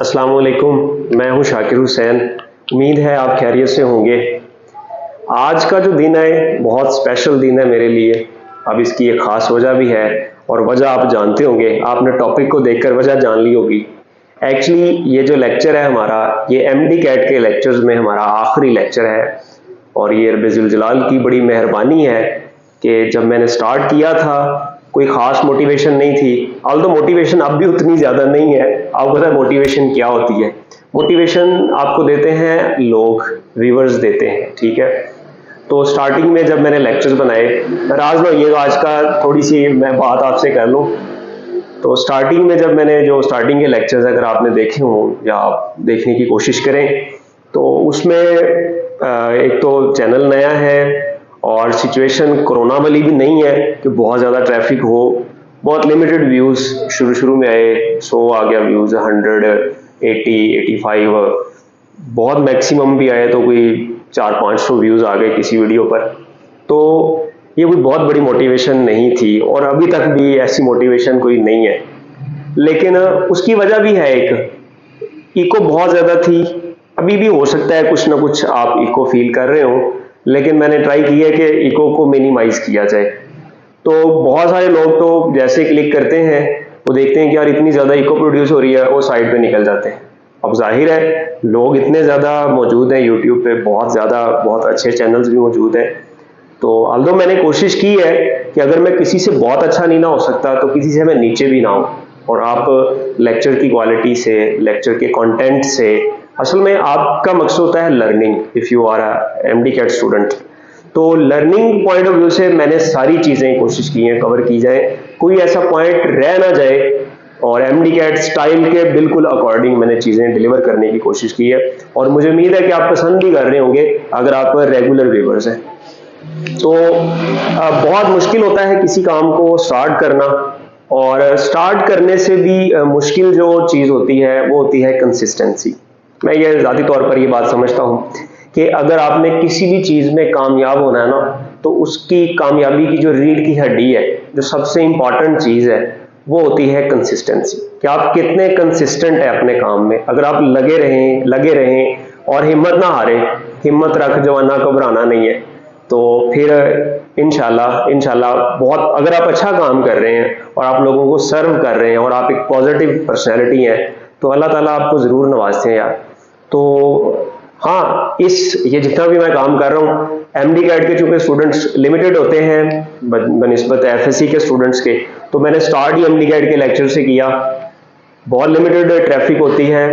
अस्सलाम वालेकुम। मैं हूं शाकिर हुसैन। उम्मीद है आप खैरियत से होंगे। आज का जो दिन है बहुत स्पेशल दिन है मेरे लिए। अब इसकी एक ख़ास वजह भी है और वजह आप जानते होंगे, आपने टॉपिक को देखकर वजह जान ली होगी। एक्चुअली ये जो लेक्चर है हमारा, ये एमडी कैट के लेक्चर्स में हमारा आखिरी लेक्चर है और ये रब्बे ज़ुल जलाल की बड़ी मेहरबानी है कि जब मैंने स्टार्ट किया था कोई ख़ास मोटिवेशन नहीं थी। ऑल्दो मोटिवेशन अब भी उतनी ज़्यादा नहीं है। आपको पता है मोटिवेशन क्या होती है? मोटिवेशन आपको देते हैं लोग, व्यूअर्स देते हैं, ठीक है। तो स्टार्टिंग में जब मैंने लेक्चर्स बनाए, राज लो ये आज का थोड़ी सी मैं बात आपसे कर लूँ। तो स्टार्टिंग में जब मैंने जो स्टार्टिंग के लेक्चर्स अगर आपने देखे हों या आप देखने की कोशिश करें तो उसमें एक तो चैनल नया है और सिचुएशन कोरोना वाली भी नहीं है कि बहुत ज़्यादा ट्रैफिक हो। बहुत लिमिटेड व्यूज़ शुरू में आए, 100 आ गया व्यूज़, 180, 85, बहुत मैक्सिमम भी आए तो कोई 400-500 व्यूज़ आ गए किसी वीडियो पर। तो ये कोई बहुत बड़ी मोटिवेशन नहीं थी और अभी तक भी ऐसी मोटिवेशन कोई नहीं है। लेकिन उसकी वजह भी है, एक इको बहुत ज़्यादा थी। अभी भी हो सकता है कुछ ना कुछ आप इको फील कर रहे हो, लेकिन मैंने ट्राई की है कि इको को मिनिमाइज किया जाए। तो बहुत सारे लोग तो जैसे क्लिक करते हैं वो देखते हैं कि यार इतनी ज़्यादा इको प्रोड्यूस हो रही है, वो साइड पे निकल जाते हैं। अब जाहिर है लोग इतने ज़्यादा मौजूद हैं यूट्यूब पे, बहुत अच्छे चैनल्स भी मौजूद हैं। तो ऑल्दो मैंने कोशिश की है कि अगर मैं किसी से बहुत अच्छा नहीं ना हो सकता तो किसी से मैं नीचे भी ना हूँ। और आप लेक्चर की क्वालिटी से, लेक्चर के कंटेंट से, असल में आपका मकसद होता है learning. If you are a MD CAT student, तो लर्निंग पॉइंट ऑफ व्यू से मैंने सारी चीज़ें कोशिश की हैं कवर की जाए, कोई ऐसा पॉइंट रह ना जाए। और एमडी कैट स्टाइल के बिल्कुल अकॉर्डिंग मैंने चीज़ें डिलीवर करने की कोशिश की है और मुझे उम्मीद है कि आप पसंद भी कर रहे होंगे अगर आप रेगुलर व्यूअर्स हैं। तो बहुत मुश्किल होता है किसी काम को स्टार्ट करना, और स्टार्ट करने से भी मुश्किल जो चीज़ होती है वो होती है कंसिस्टेंसी। मैं ये ज़ाती तौर पर ये बात समझता हूँ कि अगर आपने किसी भी चीज़ में कामयाब होना है ना, तो उसकी कामयाबी की जो रीढ़ की हड्डी है, जो सबसे इम्पॉर्टेंट चीज़ है, वो होती है कंसिस्टेंसी। कि आप कितने कंसिस्टेंट है अपने काम में। अगर आप लगे रहें और हिम्मत ना हारें, हिम्मत रख जवाना घबराना नहीं है, तो फिर इंशाल्लाह बहुत, अगर आप अच्छा काम कर रहे हैं और आप लोगों को सर्व कर रहे हैं और आप एक पॉजिटिव पर्सनैलिटी हैं, तो अल्लाह ताला आपको ज़रूर नवाजते हैं यार। तो हाँ, ये जितना भी मैं काम कर रहा हूँ, एमडी कैट के चूँकि स्टूडेंट्स लिमिटेड होते हैं बनिस्बत एफएससी के स्टूडेंट्स के, तो मैंने स्टार्ट ही एमडी कैट के लेक्चर से किया। बहुत लिमिटेड ट्रैफिक होती है,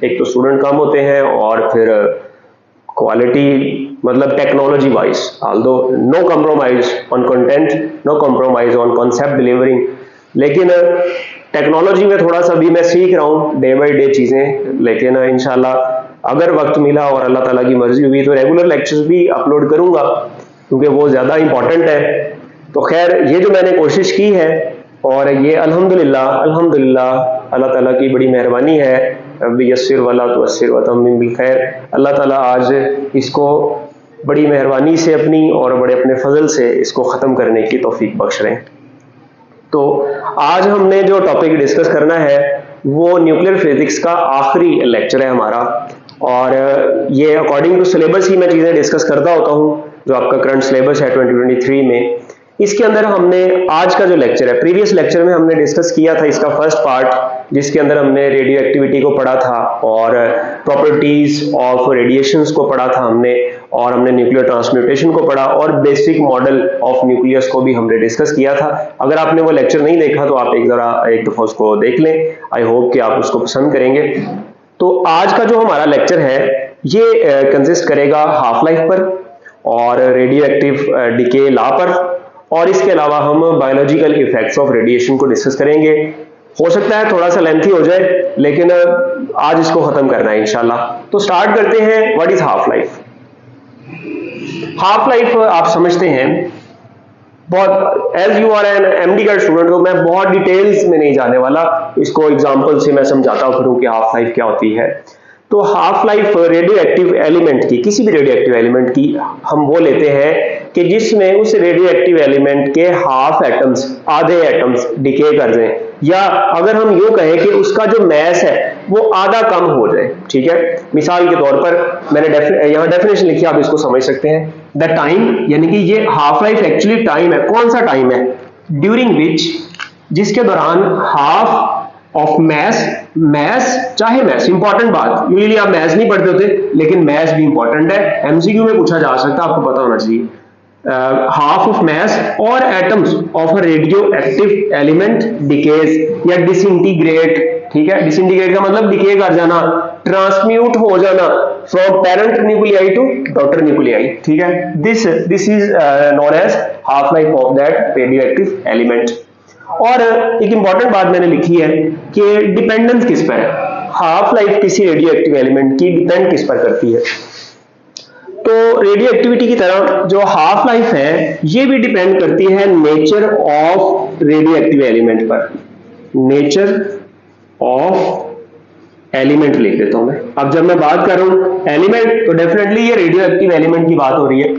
एक तो स्टूडेंट कम होते हैं और फिर क्वालिटी मतलब technology wise, although no compromise on content, no compromise on concept delivering. लेकिन टेक्नोलॉजी में थोड़ा सा भी मैं सीख रहा हूँ डे बाई डे चीज़ें। लेकिन इंशाल्लाह अगर वक्त मिला और अल्लाह ताला की मर्जी हुई तो रेगुलर लेक्चर्स भी अपलोड करूँगा, क्योंकि वो ज़्यादा इंपॉर्टेंट है। तो खैर, ये जो मैंने कोशिश की है और ये अल्हम्दुलिल्लाह अल्लाह ताला की बड़ी मेहरबानी है। रब्बी यस्सिर वला तुअस्सिर व तम्मिम बिल खैर। अल्लाह ताला आज इसको बड़ी मेहरबानी से अपनी और बड़े अपने फजल से इसको ख़त्म करने की तौफीक बख्श रहे हैं। तो आज हमने जो टॉपिक डिस्कस करना है वो न्यूक्लियर फिजिक्स का आखिरी लेक्चर है हमारा, और ये अकॉर्डिंग टू सिलेबस ही मैं चीज़ें डिस्कस करता होता हूँ, जो आपका करंट सिलेबस है 2023 में। इसके अंदर हमने आज का जो लेक्चर है, प्रीवियस लेक्चर में हमने डिस्कस किया था इसका फर्स्ट पार्ट, जिसके अंदर हमने रेडियो एक्टिविटी को पढ़ा था और प्रॉपर्टीज ऑफ रेडिएशंस को पढ़ा था हमने, और हमने न्यूक्लियर ट्रांसम्यूटेशन को पढ़ा और बेसिक मॉडल ऑफ न्यूक्लियस को भी हमने डिस्कस किया था। अगर आपने वो लेक्चर नहीं देखा तो आप एक दफ़ा उसको देख लें। आई होप कि आप उसको पसंद करेंगे। तो आज का जो हमारा लेक्चर है ये कंसिस्ट करेगा हाफ लाइफ पर और रेडियो एक्टिव डिके लॉ पर, और इसके अलावा हम बायोलॉजिकल इफेक्ट्स ऑफ रेडिएशन को डिस्कस करेंगे। हो सकता है थोड़ा सा लेंथी हो जाए, लेकिन आज इसको खत्म करना है इंशाल्लाह। तो स्टार्ट करते हैं। What is half life? Half life आप समझते हैं बहुत, as you are an MD CAT student, तो मैं बहुत डिटेल्स में नहीं जाने वाला, इसको एग्जांपल से मैं समझाता फिरूं कि हाफ लाइफ क्या होती है। तो half life radio active element की, किसी भी रेडियो एक्टिव एलिमेंट की हम वो लेते हैं कि जिसमें उस रेडियो एक्टिव एलिमेंट के हाफ एटम्स, आधे एटम्स डिके कर दें, या अगर हम यूं कहें कि उसका जो मैस है वो आधा कम हो जाए, ठीक है। मिसाल के तौर पर मैंने यहाँ डेफिनेशन लिखी, आप इसको समझ सकते हैं। द टाइम, यानी कि ये हाफ लाइफ एक्चुअली टाइम है। कौन सा टाइम है? ड्यूरिंग विच, जिसके दौरान हाफ ऑफ मैस चाहे मैस, इंपॉर्टेंट बात, यूजुअली आप मैस नहीं पढ़ते होते लेकिन मैस भी इंपॉर्टेंट है, एमसीक्यू में पूछा जा सकता है, आपको पता होना चाहिए। हाफ ऑफ mass और atoms of a radio active element decays या डिसइंटीग्रेट, ठीक है। डिसइंटीग्रेट का मतलब डिके कर जाना, ट्रांसम्यूट हो जाना from parent nuclei to daughter nuclei, ठीक है। This is known as half life of that radio active element. और एक इंपॉर्टेंट बात मैंने लिखी है कि डिपेंडेंस किस पर है, हाफ लाइफ किसी रेडियो एक्टिव एलिमेंट की डिपेंड किस पर करती है। तो रेडियो एक्टिविटी की तरह जो हाफ लाइफ है ये भी डिपेंड करती है nature of radio active element पर। नेचर ऑफ एलिमेंट लिख देता हूं मैं। अब जब मैं बात कर रहा हूं एलिमेंट, तो डेफिनेटली ये रेडियो एक्टिव एलिमेंट की बात हो रही है।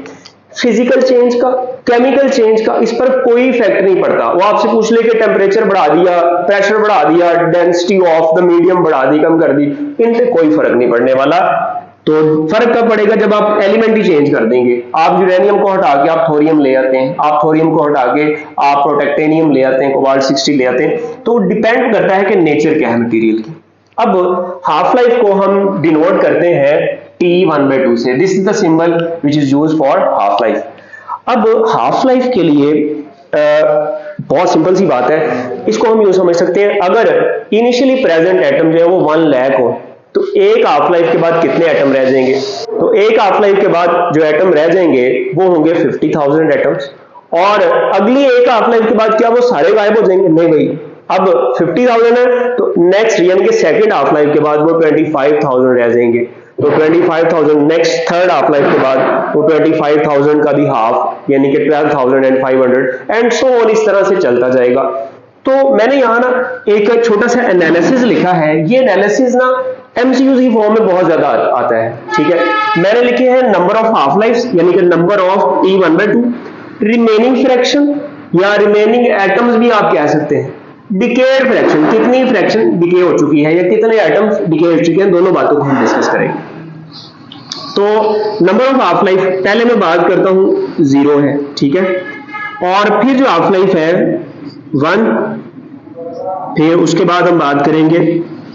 फिजिकल चेंज का, केमिकल चेंज का इस पर कोई इफेक्ट नहीं पड़ता। वो आपसे पूछ ले कि टेम्परेचर बढ़ा दिया, प्रेशर बढ़ा दिया, डेंसिटी ऑफ द मीडियम बढ़ा दी, कम कर दी, इनसे कोई फर्क नहीं पड़ने वाला। तो फर्क कब पड़ेगा? जब आप एलिमेंट ही चेंज कर देंगे। आप यूरेनियम को हटा के आप थोरियम ले आते हैं, आप थोरियम को हटा के आप प्रोटेक्टेनियम ले आते हैं, कोबाल्ट 60 ले आते हैं। तो डिपेंड करता है कि नेचर क्या है मटेरियल की। अब हाफ लाइफ को हम डिनोट करते हैं T1/2 से। This is the symbol which is used for half life. अब हाफ लाइफ के लिए बहुत सिंपल सी बात है, इसको हम यूं समझ सकते हैं, अगर इनिशियली प्रेजेंट एटम जो है वो 1 लाख हो तो एक हाफ लाइफ के बाद कितने एटम रह जाएंगे? तो एक हाफ लाइफ के बाद जो एटम रह जाएंगे वो होंगे 50,000 एटम्स। और अगली एक हाफ लाइफ के बाद क्या वो सारे गायब हो जाएंगे? नहीं भाई, अब 50,000 है तो नेक्स्ट यानी कि सेकंड हाफ लाइफ के बाद वो 25,000 रह जाएंगे। तो 25,000 नेक्स्ट थर्ड हाफ लाइफ के बाद वो 25,000 का भी हाफ यानी कि 12,500 एंड सो ऑन, इस तरह से चलता जाएगा। तो मैंने यहाँ ना एक छोटा सा एनालिसिस लिखा है। ये एनालिसिस ना एमसीक्यू की फॉर्म में बहुत ज्यादा आता है, ठीक है। मैंने लिखे हैं नंबर ऑफ हाफ लाइफ्स यानी कि number of T1/2, remaining fraction या रिमेनिंग एटम्स भी आप कह सकते हैं, डिकेड फ्रैक्शन, कितनी फ्रैक्शन डिके हो चुकी है या कितने एटम्स डिके हो चुके हैं, दोनों बातों को हम डिस्कस करेंगे। तो नंबर ऑफ हाफ लाइफ पहले मैं बात करता हूं 0 है, ठीक है। और फिर जो हाफ लाइफ है 1, फिर उसके बाद हम बात करेंगे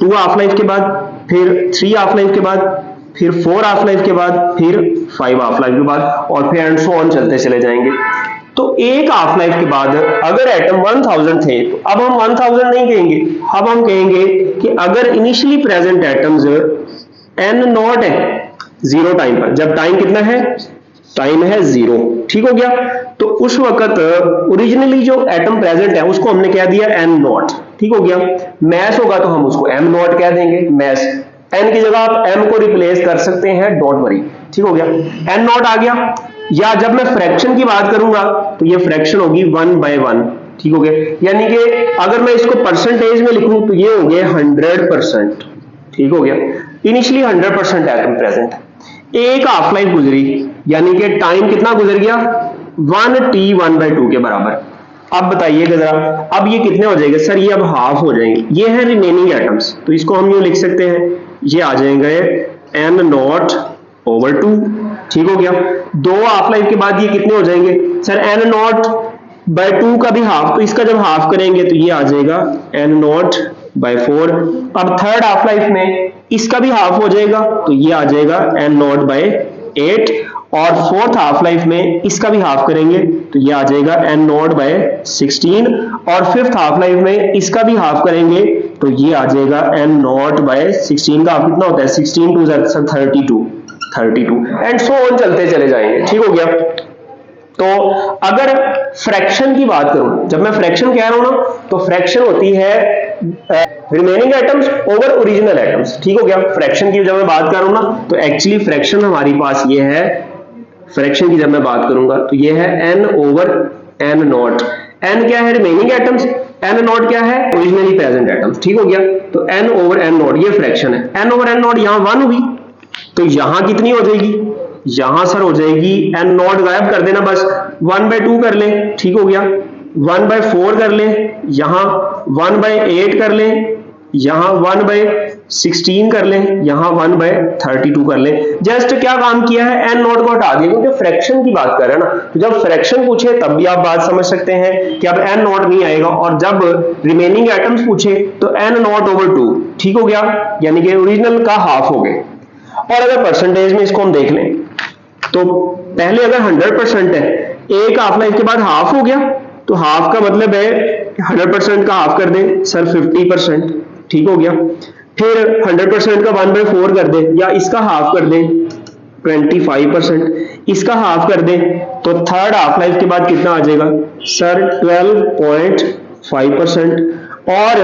2 हाफ लाइफ के बाद, फिर 3 हाफ लाइफ के बाद, फिर 4 हाफ लाइफ के बाद, फिर 5 हाफ लाइफ के बाद, और फिर एंड सो ऑन चलते चले जाएंगे। तो एक हाफ लाइफ के बाद अगर एटम 1000 थे तो अब हम 1000 नहीं कहेंगे, अब हम कहेंगे कि अगर initially present atoms n not है 0 टाइम पर, जब टाइम कितना है? टाइम है 0, ठीक हो गया। तो उस वक्त ओरिजिनली जो एटम प्रेजेंट है उसको हमने कह दिया n नॉट, ठीक हो गया। मैस होगा तो हम उसको m नॉट कह देंगे, मैस। n की जगह आप m को रिप्लेस कर सकते हैं, डोंट वरी, ठीक हो गया। n नॉट आ गया। या जब मैं फ्रैक्शन की बात करूंगा तो ये फ्रैक्शन होगी 1/1, ठीक हो गया। यानी कि अगर मैं इसको परसेंटेज में लिखूं तो ये होंगे 100%, ठीक हो गया। इनिशियली 100% एटम प्रेजेंट है, एक हाफ लाइफ गुजरी यानी कि टाइम कितना गुजर गया? 1T1/2 के बराबर। अब बताइएगा जरा, अब ये कितने हो जाएंगे? सर ये अब हाफ हो जाएंगे। ये है रिमेनिंग एटम्स, तो इसको हम यूं लिख सकते हैं, ये आ जाएंगे n0/2, ठीक हो गया। 2 हाफ लाइफ के बाद ये कितने हो जाएंगे? सर n0/2 का भी हाफ, तो इसका जब हाफ करेंगे तो ये आ जाएगा n0/4। अब थर्ड हाफ लाइफ में इसका भी हाफ हो जाएगा तो ये आ जाएगा n0/8। और फोर्थ हाफ लाइफ में इसका भी हाफ करेंगे तो ये आ जाएगा n0/16। और फिफ्थ हाफ लाइफ में इसका भी हाफ करेंगे तो ये आ जाएगा n0/16 का हाफ कितना होता है? 16 2 32 एंड सो ऑन चलते चले जाएंगे, ठीक हो गया। तो अगर फ्रैक्शन की बात करूं, जब मैं फ्रैक्शन कह रहा हूं ना तो फ्रैक्शन होती है remaining atoms over original atoms, ठीक हो गया। फ्रैक्शन की जब मैं बात कर रहा हूं ना तो एक्चुअली फ्रैक्शन हमारे पास ये है, फ्रैक्शन की जब मैं बात करूंगा तो ये है n/n0। n क्या है? रिमेनिंग एटम्स, n0 क्या है? ओरिजिनली प्रेजेंट एटम्स, ठीक हो गया। तो n/n0 ये फ्रैक्शन है। n/n0 यहां 1 हुई तो यहां कितनी हो जाएगी? यहां सर हो जाएगी n0 गायब कर देना, बस 1/2 कर ले, ठीक हो गया। 1/4 कर लें, यहाँ 1/8 कर लें, यहाँ 1/16 कर लें, यहाँ 1/32 कर लें। जस्ट क्या काम किया है, n नॉट को हटा दिया, क्योंकि फ्रैक्शन की बात कर रहे हैं ना, तो जब फ्रैक्शन पूछे तब भी आप बात समझ सकते हैं कि अब n नॉट नहीं आएगा, और जब रिमेनिंग एटम्स पूछे तो n नॉट ओवर 2, ठीक हो गया, यानी कि ओरिजिनल का हाफ हो गए। और अगर परसेंटेज में इसको हम देख लें तो पहले अगर 100% है, एक हाफ लाइफ के बाद हाफ हो गया, तो हाफ का मतलब है 100% का हाफ कर दें सर 50%, ठीक हो गया। फिर 100% का 1/4 कर दें, या इसका हाफ कर दें 25%, इसका हाफ कर दें, तो थर्ड हाफ लाइफ के बाद कितना आ जाएगा सर 12.5%, और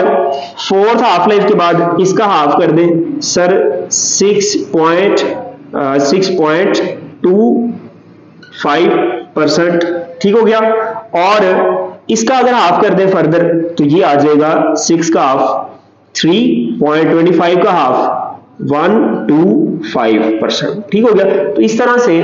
फोर्थ हाफ लाइफ के बाद इसका हाफ कर दें सर 6.25%, ठीक हो गया। और इसका अगर हाफ कर दें फर्दर तो ये आ जाएगा 6 का हाफ 3.25 का हाफ 125%, ठीक हो गया। तो इस तरह से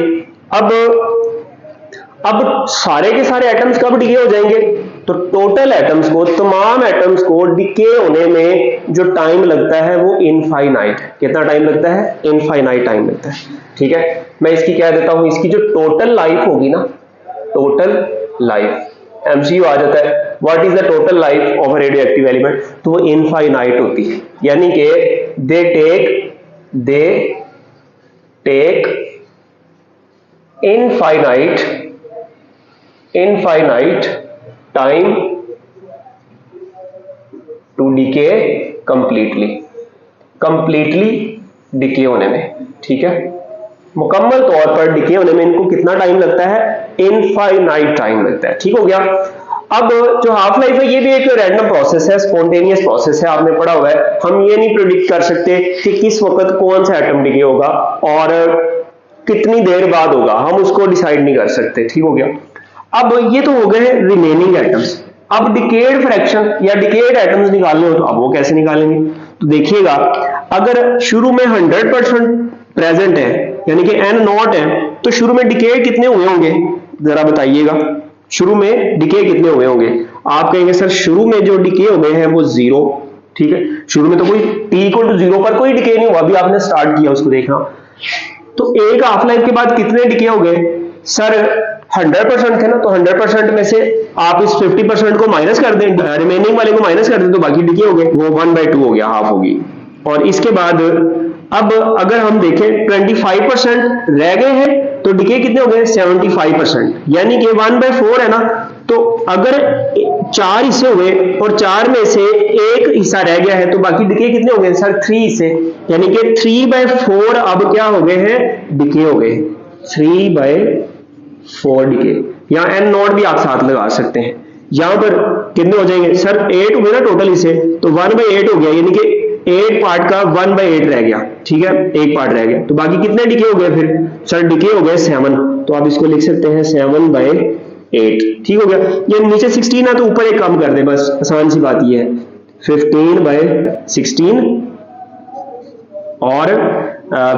अब सारे के सारे एटम्स कब डिके हो जाएंगे, तो टोटल एटम्स को, तमाम एटम्स को डिके होने में जो टाइम लगता है वो इनफाइनाइट, कितना टाइम लगता है, इनफाइनाइट टाइम लगता है, ठीक है। मैं इसकी कह देता हूं, इसकी जो टोटल लाइफ होगी ना, टोटल लाइफ, एमसीयू आ जाता है, what is the total life of a radio active element, तो वो इनफाइनाइट होती है, यानी कि they take infinite time to decay completely decay होने में, ठीक है। मुकम्मल तौर पर डिके होने में इनको कितना टाइम लगता है, इनफाइनाइट टाइम लगता है, ठीक हो गया। अब जो हाफ लाइफ है ये भी एक रैंडम प्रोसेस है, स्पॉन्टेनियस प्रोसेस है, आपने पढ़ा हुआ है। हम ये नहीं प्रेडिक्ट कर सकते कि किस वक्त कौन सा एटम डिके होगा और कितनी देर बाद होगा, हम उसको डिसाइड नहीं कर सकते, ठीक हो गया। अब ये तो हो गए रिमेनिंग एटम्स। अब डिकेड फ्रैक्शन या डिकेड एटम्स निकालने हो तो अब वो कैसे निकालेंगे, तो देखिएगा, अगर शुरू में 100% प्रेजेंट है यानी कि n नॉट है, तो शुरू में डिके कितने हुए होंगे, जरा बताइएगा, शुरू में डिके कितने हुए होंगे। आप कहेंगे सर शुरू में जो डिके हो गए हैं वो 0, ठीक है, शुरू में तो कोई t=0 पर कोई डिके नहीं हुआ, अभी आपने स्टार्ट किया उसको देखना। तो एक हाफ लाइफ के बाद कितने डिके हो गए सर, 100% थे ना, तो 100% में से आप इस 50% को माइनस कर दें, रिमेनिंग वाले को माइनस कर दें, तो बाकी डिके हो गए, वो 1/2 हो गया, हाफ होगी। और इसके बाद अब अगर हम देखें 25% रह गए हैं, तो डिके कितने हो गए 75%, यानी कि 1/4 है ना, तो अगर 4 हिस्से हुए और 4 में से एक हिस्सा रह गया है, तो बाकी डिके कितने हो गए सर 3 हिस्से, यानी कि 3/4 अब क्या हो गए हैं, डिके हो गए, 3/4 डिके। यहाँ n नॉट भी आप साथ लगा सकते हैं, यहां पर कितने हो जाएंगे सर 8 हुए ना टोटल हिस्से, तो 1/8 हो गया, यानी कि 8 पार्ट का 1/8 रह गया, ठीक है, एक पार्ट रह गया, तो बाकी कितने डिके हो गए फिर सर, डिके हो गए 7, तो आप इसको लिख सकते हैं 7/8, ठीक हो गया। ये नीचे 16 है तो ऊपर एक कम कर दे, बस आसान सी बात ये है, 15/16 और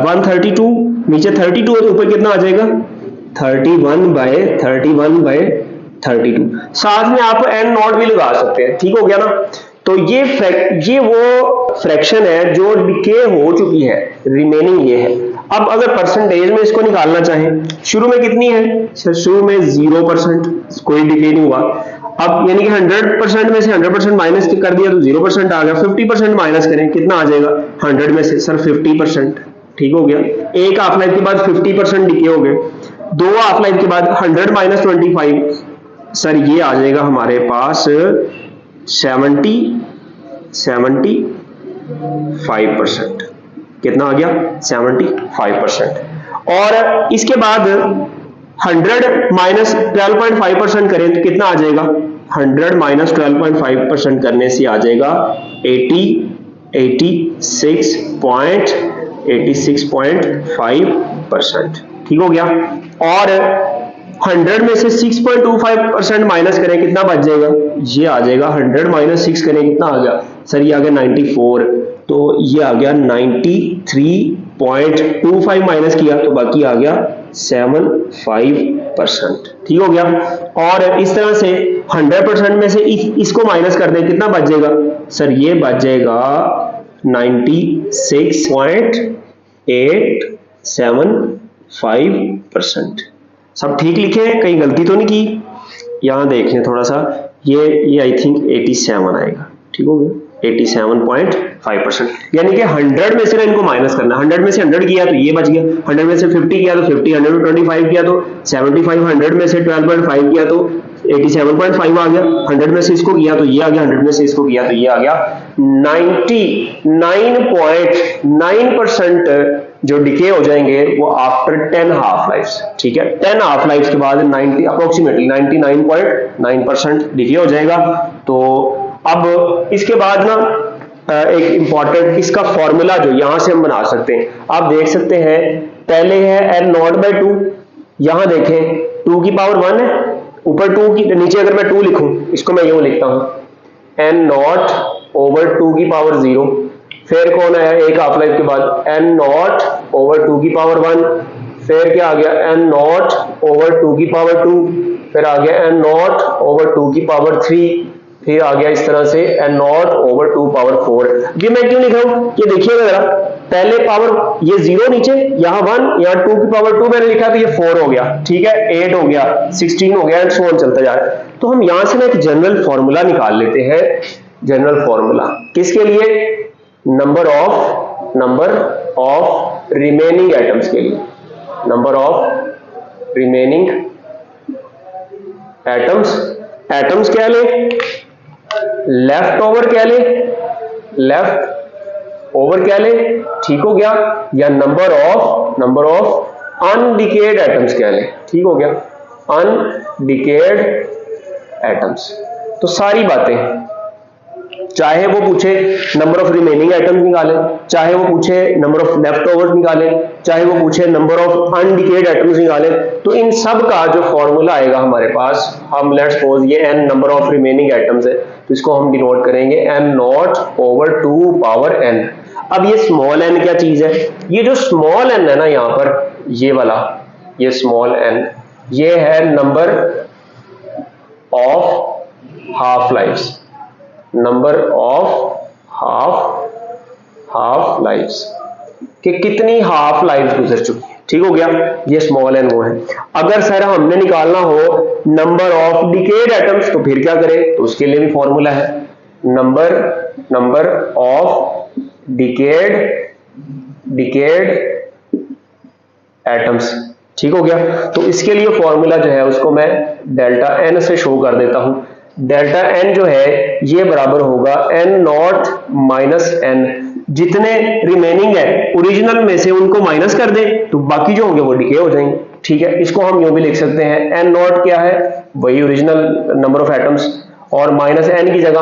132, नीचे 32 है तो ऊपर कितना आ जाएगा 31/32, साथ में आप n नॉट भी लगा सकते हैं, ठीक हो गया ना। तो ये वो फ्रैक्शन है जो डिके हो चुकी है, रिमेनिंग ये है। अब अगर परसेंटेज में इसको निकालना चाहें, शुरू में कितनी है सर, शुरू में 0%, कोई डिके नहीं हुआ, अब यानी कि 100% में से 100% माइनस कर दिया तो 0% आ गया, 50% माइनस करें कितना आ जाएगा 100 में से सर 50%, ठीक हो गया। एक हाफ लाइफ के बाद 50% डिके हो गए, दो हाफ लाइफ के बाद 100 - 25 सर ये आ जाएगा हमारे पास 75%, कितना आ गया 75%। और इसके बाद 100 - 12.5% करें तो कितना आ जाएगा, 100 - 12.5% करने से आ जाएगा 86.5%, ठीक हो गया। और 100 में से 6.25% माइनस करें कितना बच जाएगा, ये आ जाएगा 100 - 6 करें कितना आ गया सर, ये आ गया 94, तो ये आ गया 93.25 माइनस किया तो बाकी आ गया 75%। ठीक हो गया। और इस तरह से 100% में से इसको माइनस कर दें, कितना बच जाएगा सर? ये बच जाएगा 96.875%। सब ठीक लिखे हैं, कहीं गलती तो नहीं की? यहां देखें थोड़ा सा, ये आई थिंक 87 आएगा। ठीक हो गया, 87.5%। यानी कि 100 में से इनको माइनस करना, 100 में से 100 किया तो ये बच गया, 100 में से 50 किया तो 50, 100 में 25 किया तो 75, 100 में से 12.5 किया तो 87.5 आ गया, 100 में से इसको किया तो ये आ गया, 100 में से इसको किया तो ये आ गया। 99.9% जो डिके हो जाएंगे वो आफ्टर 10 हाफ लाइफ्स। ठीक है, 10 हाफ लाइफ्स के बाद 90 अप्रोक्सीमेटली 99.9% डिके हो जाएगा। तो अब इसके बाद ना एक इंपॉर्टेंट इसका फॉर्मूला जो यहां से हम बना सकते हैं, आप देख सकते हैं। पहले है n0/2, यहां देखें 2 की पावर 1 है, ऊपर 2 की, नीचे अगर मैं 2 लिखूं, इसको मैं यूं लिखता हूं n0/2 की पावर 0। फिर कौन आया एक हाफ लाइफ के बाद? n0/2 की पावर 1। फिर क्या आ गया? n0/2 की पावर 2। फिर आ गया n0/2 की पावर 3। फिर आ गया इस तरह से n0/2 पावर 4। ये मैं क्यों लिख रहा हूं? ये देखिएगा जरा, पहले पावर ये 0 नीचे, यहाँ 1, यहाँ 2 की पावर 2 मैंने लिखा तो ये 4 हो गया। ठीक है, 8 हो गया, 16 हो गया, एंड सो ऑन चलता जा रहा है। तो हम यहां से ना एक जनरल फॉर्मूला निकाल लेते हैं। जनरल फॉर्मूला किसके लिए? नंबर ऑफ रिमेनिंग एटम्स के लिए। नंबर ऑफ रिमेनिंग एटम्स क्या ले? लेफ्ट ओवर क्या ले? लेफ्ट ओवर क्या ले? ठीक हो गया। या नंबर ऑफ अनडिकेड एटम्स क्या ले? ठीक हो गया, अनडिकेड एटम्स। तो सारी बातें, चाहे वो पूछे नंबर ऑफ रिमेनिंग एटम्स निकालें, चाहे वो पूछे नंबर ऑफ लेफ्ट ओवर निकालें, चाहे वो पूछे नंबर ऑफ अनडिकेड एटम्स निकालें, तो इन सब का जो फॉर्मूला आएगा हमारे पास, हम लेट्स सपोज ये n number of remaining atoms है, तो इसको हम डिनोट करेंगे n0/2 पावर n। अब ये स्मॉल n क्या चीज है? ये जो स्मॉल n है ना यहां पर, ये वाला, ये स्मॉल n, ये है number of half lives. Number of half lives कि कितनी हाफ लाइफ गुजर चुकी है। ठीक हो गया, ये स्मॉल एन वो है। अगर सर हमने निकालना हो नंबर ऑफ डिकेड एटम्स, तो फिर क्या करें? तो उसके लिए भी फॉर्मूला है, नंबर ऑफ डिकेड एटम्स। ठीक हो गया। तो इसके लिए फॉर्मूला जो है उसको मैं डेल्टा एन से शो कर देता हूं। डेल्टा एन जो है ये बराबर होगा n0 - n। जितने रिमेनिंग है ओरिजिनल में से उनको माइनस कर दें तो बाकी जो होंगे वो डिके हो जाएंगे। ठीक है, इसको हम यूं भी लिख सकते हैं, n0 क्या है? वही ओरिजिनल नंबर ऑफ एटम्स, और माइनस n की जगह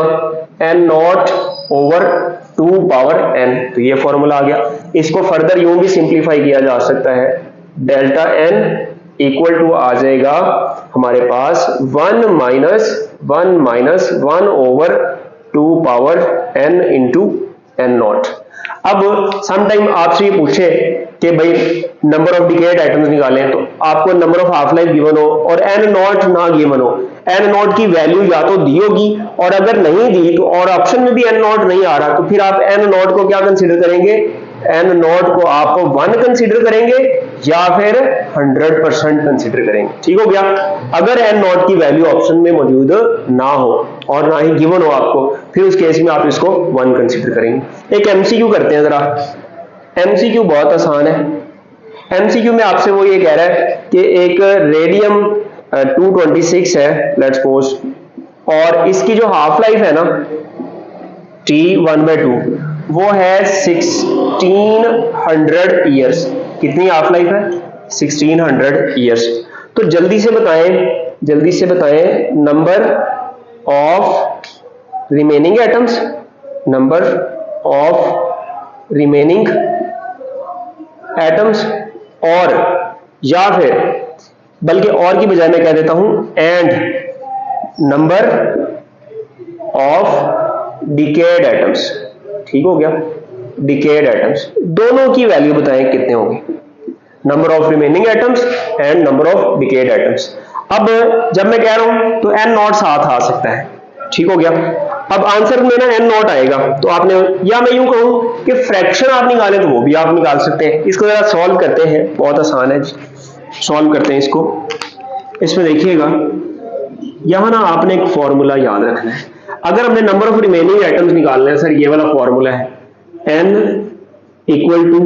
n0/2 पावर n। तो ये फॉर्मूला आ गया। इसको फर्दर यूं भी सिंप्लीफाई किया जा सकता है, डेल्टा n इक्वल टू आ जाएगा हमारे पास 1 - 1/2 पावर n इंटू n0। अब समटाइम आपसे ये पूछे कि भाई नंबर ऑफ डिकेड एटम्स निकालें, तो आपको number of half life given हो और n0 ना गिवन हो, n0 की वैल्यू या तो दी होगी, और अगर नहीं दी तो और ऑप्शन में भी n0 नहीं आ रहा, तो फिर आप n0 को क्या कंसीडर करेंगे? n0 को आप 1 कंसीडर करेंगे या फिर 100% कंसीडर करेंगे। ठीक हो गया। अगर n0 की वैल्यू ऑप्शन में मौजूद ना हो और ना ही गिवन हो आपको, फिर उस केस में आप इसको 1 कंसीडर करेंगे। एक एमसीक्यू करते हैं जरा। एमसीक्यू बहुत आसान है। एमसीक्यू में आपसे वो ये कह रहा है कि एक रेडियम 226 है लेट्स सपोज, और इसकी जो हाफ लाइफ है ना T1/2 वो है 1600 ईयर्स। कितनी हाफ लाइफ है? 1600 ईयर्स। तो जल्दी से बताएं number of remaining atoms, number of remaining atoms, और या फिर बल्कि और की बजाय मैं कह देता हूं and number of decade atoms. ठीक हो गया। डिकेड एटम्स, दोनों की वैल्यू बताएं कितने होंगे, number of remaining atoms and number of decade atoms. अब जब मैं कह रहा हूं तो n नॉट साथ आ सकता है, ठीक हो गया। अब आंसर में ना n नॉट आएगा, तो आपने, या मैं यूं कहूं कि फ्रैक्शन आप निकालें तो वो भी आप निकाल सकते हैं। इसको जरा सॉल्व करते हैं, बहुत आसान है, सॉल्व करते हैं इसको। इसमें देखिएगा यहां ना आपने एक फॉर्मूला याद रखना है। अगर हमने नंबर ऑफ रिमेनिंग एटम्स निकालना है सर, ये वाला फॉर्मूला है n equal to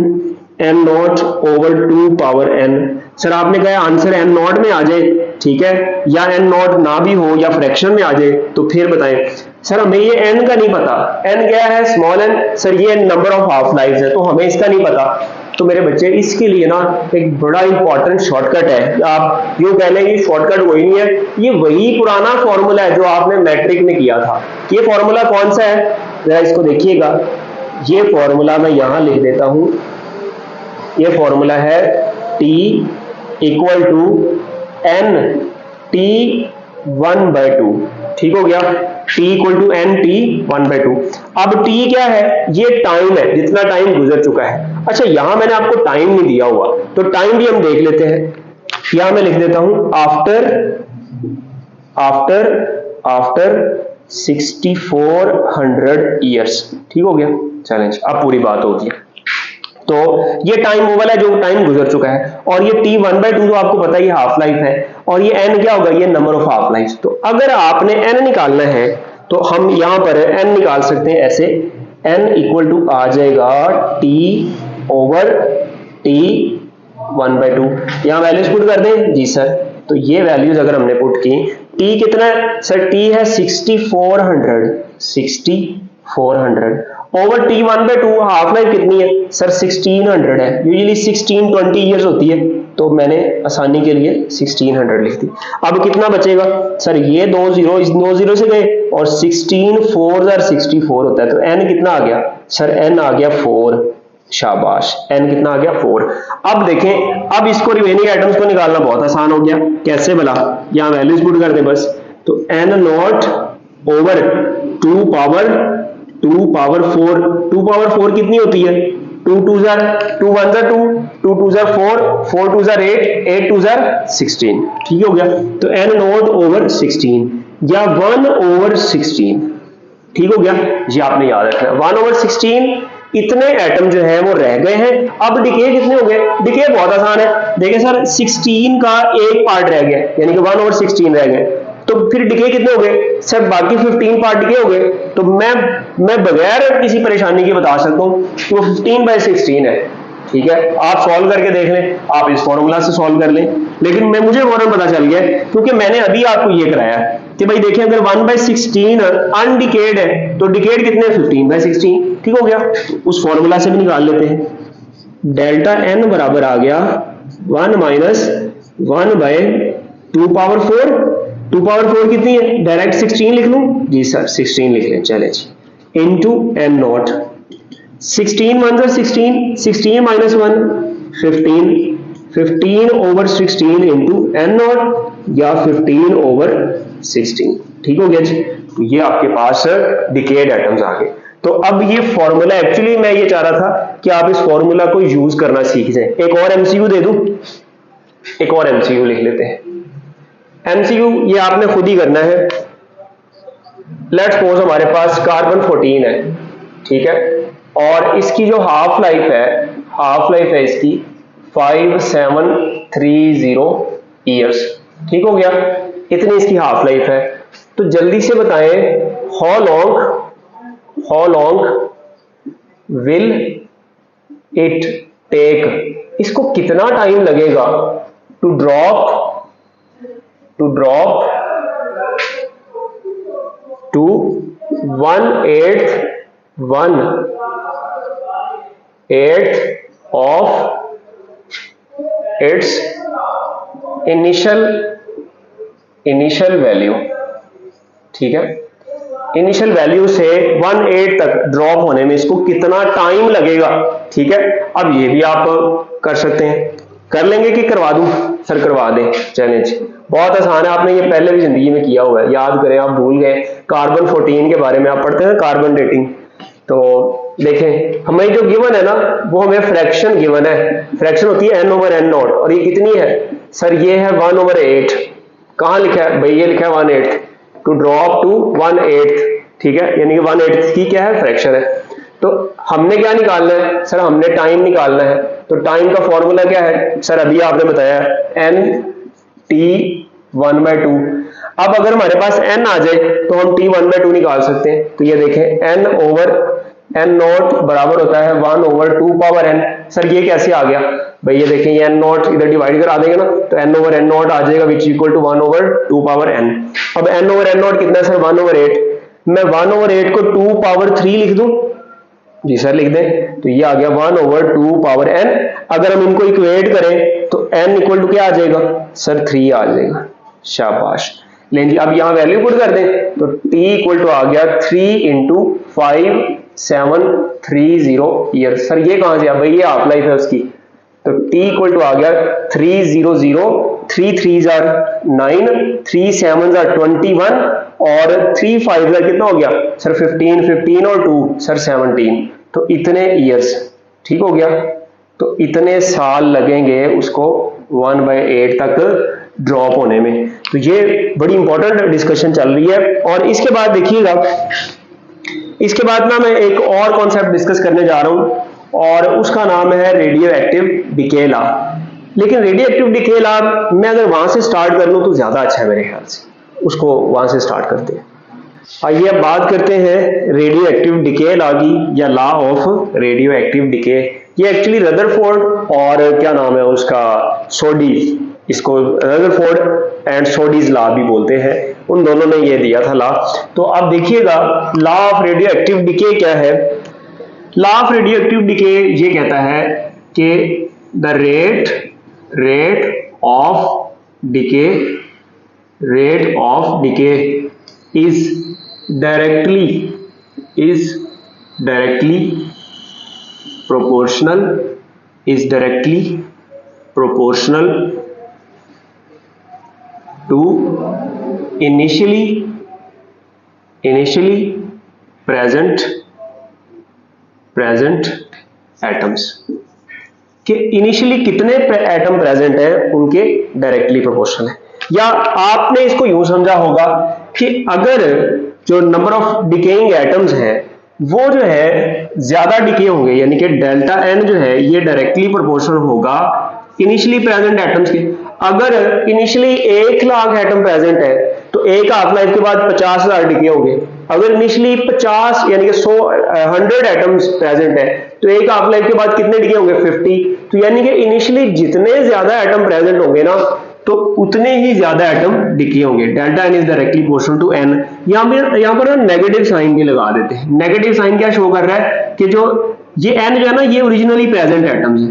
n naught over 2 power n। Sir आपने कहा आंसर n नॉट में आ जाए, ठीक है, या n नॉट ना भी हो या फ्रैक्शन में आ जाए, तो फिर बताएं। सर हमें ये n का नहीं पता, n क्या है, स्मॉल n। सर ये नंबर ऑफ हाफ लाइफ है, तो हमें इसका नहीं पता। तो मेरे बच्चे इसके लिए ना एक बड़ा इंपॉर्टेंट शॉर्टकट है, आप यूं कह लें, ये शॉर्टकट वही नहीं है, ये वही पुराना फॉर्मूला है जो आपने मैट्रिक में किया था। ये फॉर्मूला कौन सा है, जरा इसको देखिएगा। ये फॉर्मूला मैं यहां लिख देता हूं, ये फॉर्मूला है T equal to n T 1/2, ठीक हो गया, T equal to n T 1/2। अब T क्या है, ये टाइम है, जितना टाइम गुजर चुका है। अच्छा यहां मैंने आपको टाइम नहीं दिया हुआ, तो टाइम भी हम देख लेते हैं। यहां मैं लिख देता हूं आफ्टर 6400 ईयर्स, ठीक हो गया, चैलेंज, अब पूरी बात होगी। तो ये टाइम वो वाला है जो टाइम गुजर चुका है, और ये T 1/2 तो आपको पता ही हाफ लाइफ है, और ये n क्या होगा, ये नंबर ऑफ हाफ लाइफ। तो अगर आपने n निकालना है तो हम यहां पर n निकाल सकते हैं ऐसे, n इक्वल टू आ जाएगा T ओवर T 1/2। यहां वैल्यूज पुट कर दें जी सर, तो ये वैल्यूज अगर हमने पुट की, T कितना है सर, T है 6400 ओवर T 1/2, हाफ लाइफ कितनी है सर, 1600 है। यूजुअली 16-20 ईयर्स होती है, तो मैंने आसानी के लिए 1600 लिख दी। अब कितना बचेगा सर, ये 2 0 से गए, और 16 4 64 होता है, तो n कितना आ गया सर, n आ गया 4, शाबाश, n कितना आ गया 4। अब देखें, अब इसको रिमेनिंग एटम्स को निकालना बहुत आसान हो गया, कैसे भला, यहां वैल्यूज पुट कर दे बस। तो n naught over 2 power 4, 2 power 4 कितनी होती है, 2 2 1 2 2 2 4 4 2 8 8 2 16, ठीक हो गया। तो n नॉट ओवर 16 या 1 ओवर 16, ठीक हो गया, ये आपने याद रखना है, 1 ओवर 16। इतने एटम जो है वो रह गए हैं। अब डिके कितने हो गए, डिके बहुत आसान है, देखिए सर 16 का एक पार्ट रह गया, यानी कि 1 ओवर 16 रह गए, तो फिर डिके कितने हो गए सर, बाकी 15 पार्ट डिके हो गए। तो मैं बगैर किसी परेशानी के बता सकता हूं कि वो 15/16 है, ठीक है। आप सॉल्व करके देख लें, आप इस फॉर्मूला से सॉल्व कर लें, लेकिन मुझे फौरन पता चल गया क्योंकि मैंने अभी आपको ये कराया है कि भाई देखिए, अगर 1/16 अनडिकेड है तो डिकेड कितने, 15/16, ठीक हो गया। उस फॉर्मूला से भी निकाल लेते हैं, डेल्टा n बराबर आ गया 1 - 1/2 पावर 4। 2 पावर 4 कितनी है, डायरेक्ट 16 लिख लूं जी सर, 16 लिख लें, चले जी, into n not, 16 1 16, 16 - 1 15, 15 over 16 into n not, या 15 ओवर 16, ठीक हो गया जी। तो ये आपके पास डिकेड एटम्स आ गए। तो अब ये फॉर्मूला, एक्चुअली मैं ये चाह रहा था कि आप इस फॉर्मूला को यूज करना सीख जाएं। एक और एमसीक्यू दे दूं, एक और एमसीक्यू लिख लेते हैं। एमसीक्यू ये आपने खुद ही करना है। लेट्स सपोज हमारे पास कार्बन 14 है, ठीक है, और इसकी जो हाफ लाइफ है इसकी 5730 ईयर्स, ठीक हो गया, इतनी इसकी हाफ लाइफ है। तो जल्दी से बताएं, how long will it take, इसको कितना टाइम लगेगा to drop to 1/8 of its initial value, ठीक है, इनिशियल वैल्यू से 1/8 तक ड्रॉप होने में इसको कितना टाइम लगेगा, ठीक है। अब ये भी आप कर सकते हैं, कर लेंगे कि करवा दूं सर, करवा दें, चैलेंज बहुत आसान है, आपने ये पहले भी जिंदगी में किया हुआ है, याद करें, आप भूल गए। कार्बन 14 के बारे में आप पढ़ते हैं कार्बन डेटिंग, तो देखें हमें जो गिवन है ना वो हमें फ्रैक्शन गिवन है, फ्रैक्शन होती है n ओवर n नॉट, और ये कितनी है सर, ये है 1/8। कहाँ लिखा है भाई, ये लिखा है 1/8, टू ड्रॉप टू 1/8, ठीक है, यानी कि 1/8 की क्या है फ्रैक्शन है। तो हमने क्या निकालना है सर, हमने टाइम निकालना है। तो टाइम का फॉर्मूला क्या है सर, अभी आपने बताया n t 1/2। अब अगर हमारे पास n आ जाए तो हम t 1/2 निकाल सकते हैं। तो ये देखें n ओवर n नॉट बराबर होता है 1/2 पावर n। सर ये कैसे आ गया भाई, ये देखें ये n नॉट इधर डिवाइड करा देंगे ना, तो n ओवर n नॉट आ जाएगा which equal to 1/2 power n। अब n ओवर n नॉट कितना है सर 1/8, मैं 1/8 को 2 पावर 3 लिख दूं, जी सर लिख दें, तो ये आ गया 1/2 पावर n। अगर हम इनको इक्वेट करें तो n इक्वल टू क्या आ जाएगा सर 3 आ जाएगा, शाबाश। लेकिन जी अब यहां वैल्यू पुट कर दें तो t इक्वल टू आ गया 3 इंटू 5730 ईयर। सर ये कहां से आ भाई, ये हाफ लाइफ है उसकी, तो t इक्वल टू आ गया 300, 3 3s आर 9, 3 7s आर 21 और 3 5s आर कितना हो गया सर 15, 15 और 2 सर 17, तो इतने ईयर्स, ठीक हो गया। तो इतने साल लगेंगे उसको 1/8 तक ड्रॉप होने में। तो ये बड़ी इंपॉर्टेंट डिस्कशन चल रही है। और इसके बाद देखिएगा, इसके बाद ना मैं एक और कॉन्सेप्ट डिस्कस करने जा रहा हूं और उसका नाम है रेडियो एक्टिव डिके लॉ। लेकिन रेडियो एक्टिव डिके लॉ मैं अगर वहां से स्टार्ट कर लूं तो ज्यादा अच्छा है मेरे ख्याल से, उसको वहां से स्टार्ट करते हैं। आइए अब बात करते हैं रेडियो एक्टिव डिके लॉ की, या law of radio active decay. ये एक्चुअली रदरफोर्ड और क्या नाम है उसका सोडीज, इसको रदरफोर्ड एंड सोडीज लॉ भी बोलते हैं, उन दोनों ने ये दिया था लॉ। तो अब देखिएगा law of radio active decay क्या है। Law of radio active decay ये कहता है कि the rate of decay is directly proportional to initially present atoms, कि इनिशियली कितने एटम प्रेजेंट है उनके डायरेक्टली प्रोपोर्शनल है। या आपने इसको यूं समझा होगा कि अगर जो नंबर ऑफ डिकेइंग एटम्स हैं वो जो है ज्यादा डिके होंगे, यानी कि डेल्टा एन जो है ये डायरेक्टली प्रोपोर्शनल होगा इनिशियली प्रेजेंट एटम्स के। अगर इनिशियली 1 लाख एटम प्रेजेंट है तो एक हाफ लाइफ के बाद 50,000 डिके होंगे। अगर इनिशियली 50 यानी कि 100 एटम्स प्रेजेंट है तो एक हाफ लाइफ के बाद कितने डिके होंगे 50। तो यानी कि इनिशियली जितने ज्यादा एटम प्रेजेंट होंगे ना तो उतने ही ज्यादा एटम डिके होंगे। Delta N is directly proportional to N. यहां पर नेगेटिव साइन भी लगा देते हैं। नेगेटिव साइन क्या शो कर रहा है कि जो ये एन जो है ना ये ओरिजिनली प्रेजेंट एटम्स है,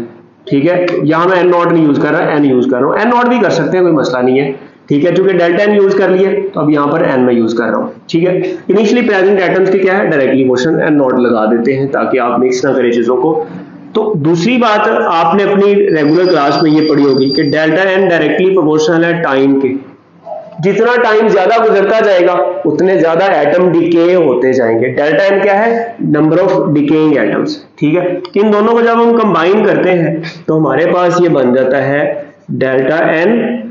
ठीक है। यहां मैं एन नॉट नहीं यूज कर रहा, एन यूज कर रहा हूं। एन नॉट भी कर सकते हैं, कोई मसला नहीं है, ठीक है। चूंकि डेल्टा एन यूज कर लिए तो अब यहां पर एन में यूज कर रहा हूं, ठीक है। इनिशियली प्रेजेंट एटम्स के क्या है डायरेक्टली प्रोपोर्शनल, एन नॉट लगा देते हैं ताकि आप मिक्स ना करें चीजों को। तो दूसरी बात आपने अपनी रेगुलर क्लास में ये पढ़ी होगी कि डेल्टा एन डायरेक्टली प्रोपोर्शनल है टाइम के। जितना टाइम ज्यादा गुजरता जाएगा उतने ज्यादा एटम डिके होते जाएंगे। डेल्टा एन क्या है, नंबर ऑफ डिकेइंग एटम्स, ठीक है। इन दोनों को जब हम कंबाइन करते हैं तो हमारे पास ये बन जाता है delta N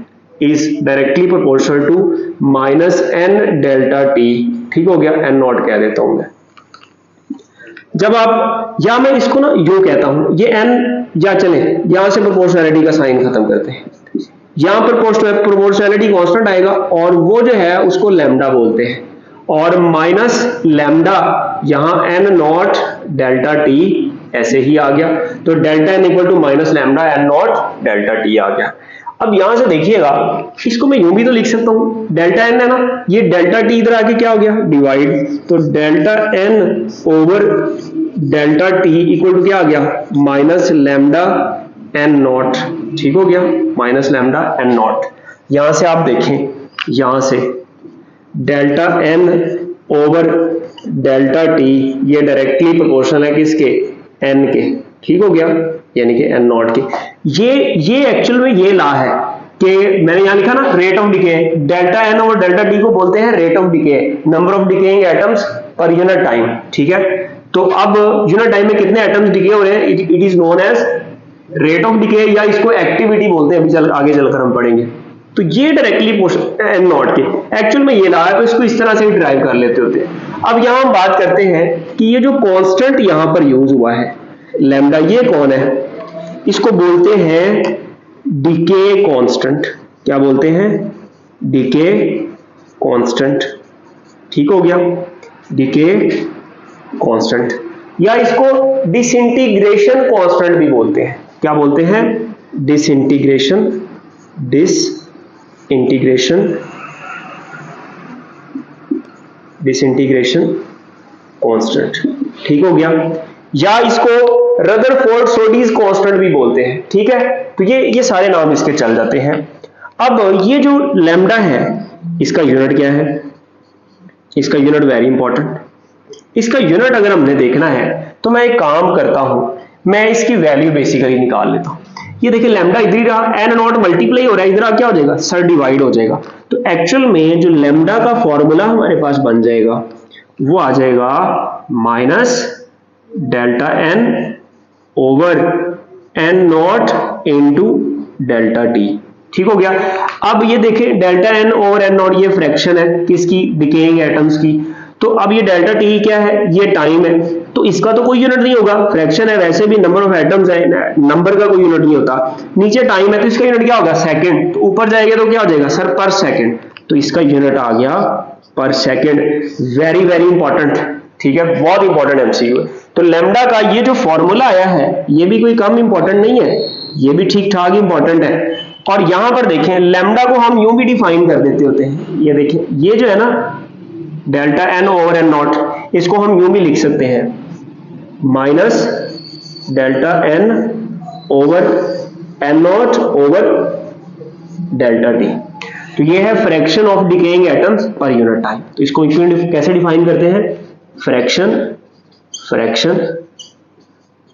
is directly proportional to -n delta T, ठीक हो गया। एन नॉट कह देता हूं मैं। जब आप, या मैं इसको ना यूं कहता हूं, ये n, या चले यहां से प्रोपोर्शनैलिटी का साइन खत्म करते हैं। यहां पर प्रोपोर्शनैलिटी कांस्टेंट आएगा और वो जो है उसको लैम्डा बोलते हैं, और माइनस लैम्डा यहां n नॉट डेल्टा टी ऐसे ही आ गया। तो delta n equal to minus lambda n naught delta T आ गया। अब यहां से देखिएगा, इसको मैं यूं भी तो लिख सकता हूं, डेल्टा एन है ना, ये डेल्टा टी इधर आके क्या हो गया डिवाइड, तो delta N over delta T equal to क्या आ गया माइनस लैम्डा एन नॉट, ठीक हो गया, माइनस लैम्डा एन नॉट। यहां से आप देखें, यहां से delta N over delta T ये डायरेक्टली प्रोपोर्शनल है किसके, एन के, ठीक हो गया, यानी कि एन नॉट के। ये एक्चुअल में ये लॉ है कि मैंने यहां लिखा ना rate of decay, delta N over delta T को बोलते हैं rate of decay, number of decaying atoms per unit time, ठीक है। तो अब यूनिट टाइम में कितने एटम्स डिके हो रहे हैं, it is known as rate of decay, या इसको एक्टिविटी बोलते हैं, अभी आगे चलकर हम पढ़ेंगे। तो ये डायरेक्टली एन नॉट के एक्चुअल में ये रहा है, तो इसको इस तरह से भी ड्राइव कर लेते होते हैं। अब यहां हम बात करते हैं कि ये जो कांस्टेंट यहां पर यूज हुआ है लैम्डा, ये कौन है, इसको बोलते हैं डिके कांस्टेंट। क्या बोलते हैं, डिके कांस्टेंट। ठीक हो गया, डिके कांस्टेंट, या इसको डिसइंटीग्रेशन कांस्टेंट भी बोलते हैं। क्या बोलते हैं, डिसइंटीग्रेशन कांस्टेंट। ठीक हो गया, या इसको रदरफोर्ड सोडीज कांस्टेंट भी बोलते हैं। ठीक है, तो ये सारे नाम इसके चल जाते हैं। अब ये जो लैम्डा है इसका यूनिट क्या है, इसका यूनिट वेरी इंपॉर्टेंट। इसका यूनिट अगर हमने देखना है तो मैं एक काम करता हूं, मैं इसकी वैल्यू बेसिकली निकाल लेता हूं। ये देखिए लैम्डा इधर ही रहा, एन नॉट मल्टीप्लाई हो रहा है, इधर क्या हो जाएगा, सर डिवाइड हो जाएगा। तो एक्चुअल में जो लैम्डा का फॉर्मूला हमारे पास बन जाएगा वो आ जाएगा minus delta N over N naught into delta T. ठीक हो गया। अब ये देखें delta N over N naught, ये फ्रैक्शन है किसकी, डिकेइंग एटम्स की। तो अब ये डेल्टा टी क्या है, ये टाइम है, तो इसका तो कोई यूनिट नहीं होगा, फ्रैक्शन है, वैसे भी नंबर ऑफ एटम्स है, नंबर का कोई यूनिट नहीं होता। नीचे टाइम है तो इसका यूनिट क्या होगा, सेकंड। तो ऊपर जाएगा तो क्या हो जाएगा सर, पर सेकंड। तो इसका यूनिट आ गया पर सेकंड। वेरी वेरी इंपॉर्टेंट, ठीक है, बहुत इंपॉर्टेंट एमसीक्यू है। तो लैम्डा का ये जो फॉर्मूला आया है ये भी कोई कम इंपॉर्टेंट नहीं है, ये भी ठीक ठाक इंपॉर्टेंट है। और यहां पर देखें लैम्डा को हम यूं भी डिफाइन कर देते होते हैं, ये देखें ये जो है ना delta N over N naught, इसको हम यूं भी लिख सकते हैं minus delta N over N naught over delta T. तो ये है fraction of decaying atoms per unit time. तो इसको कैसे डिफाइन करते हैं, fraction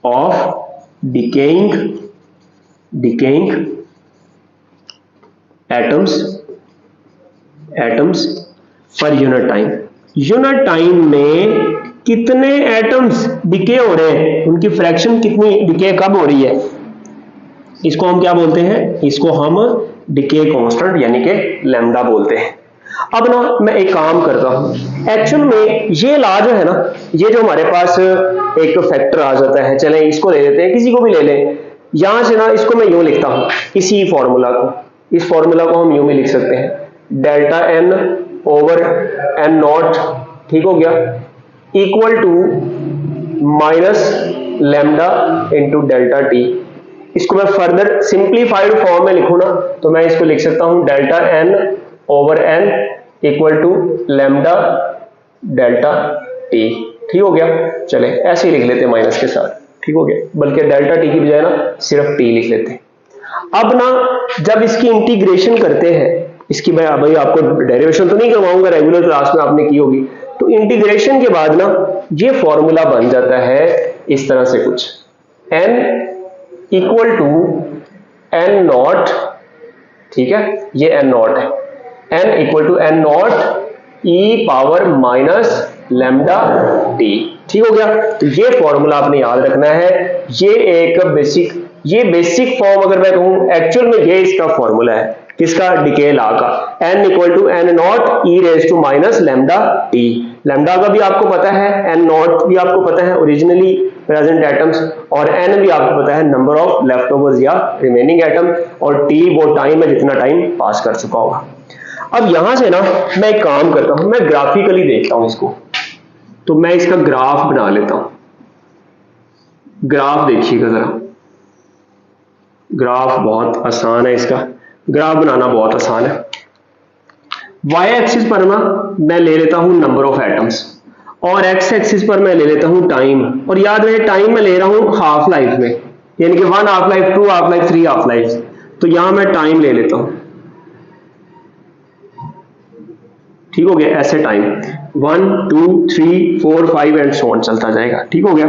of decaying atoms per unit time. Unit time में कितने एटम्स डिके हो रहे हैं, उनकी फ्रैक्शन कितनी डिके कब हो रही है, इसको हम क्या बोलते हैं, इसको हम डिके कांस्टेंट यानी कि लैम्डा बोलते हैं। अब ना मैं एक काम करता हूं, एक्चुअल में ये ला जो है ना, ये जो हमारे पास एक फैक्टर आ जाता है, चलें इसको ले लेते हैं, किसी को भी ले लें। यहां से ना इसको मैं यूं लिखता हूं, इसी फॉर्मूला को, इस फॉर्मूला को हम यूं भी लिख सकते हैं, delta N over N naught, ठीक हो गया, equal to minus lambda into delta T. इसको मैं फर्दर सिंप्लीफाइड फॉर्म में लिखूं ना तो मैं इसको लिख सकता हूं delta N over N equal to lambda delta T. ठीक हो गया, चले ऐसे ही लिख लेते हैं माइनस के साथ, ठीक हो गया, बल्कि डेल्टा टी की बजाय ना सिर्फ टी लिख लेते हैं। अब ना जब इसकी इंटीग्रेशन करते हैं, इसकी मैं भाई आपको डेरिवेशन तो नहीं करवाऊंगा, रेगुलर क्लास में आपने की होगी, तो इंटीग्रेशन के बाद ना ये फॉर्मूला बन जाता है इस तरह से कुछ, n equal to N naught, ठीक है, ये एन नॉट है, n equal to N naught e power minus lambda T. ठीक हो गया, तो ये फॉर्मूला आपने याद रखना है, ये एक बेसिक फॉर्म अगर मैं कहूं, एक्चुअल में ये इसका फॉर्मूला है किसका, डिके लॉ का, n equal to N naught E raise to minus lambda T. Lambda का भी आपको पता है, एन नॉट भी आपको पता है ओरिजिनली प्रेजेंट एटम्स, और n भी आपको पता है नंबर ऑफ लेफ्टओवर्स या रिमेनिंग एटम, और t वो टाइम है जितना टाइम पास कर चुका होगा। अब यहां से ना मैं एक काम करता हूं, मैं ग्राफिकली देखता हूं इसको, तो मैं इसका ग्राफ बना लेता हूं। ग्राफ देखिएगा जरा, ग्राफ बहुत आसान है, इसका ग्राफ बनाना बहुत आसान है। वाई एक्सिस पर ना मैं ले लेता हूं नंबर ऑफ एटम्स, और एक्स एक्सिस पर मैं ले लेता हूं टाइम, और याद रहे टाइम मैं ले रहा हूं हाफ लाइफ में, यानी कि 1 half life, 2 half life, 3 half life. तो यहां मैं टाइम ले लेता हूं, ठीक हो गया, ऐसे टाइम 1 2 3 4 5 एंड सो ऑन चलता जाएगा। ठीक हो गया,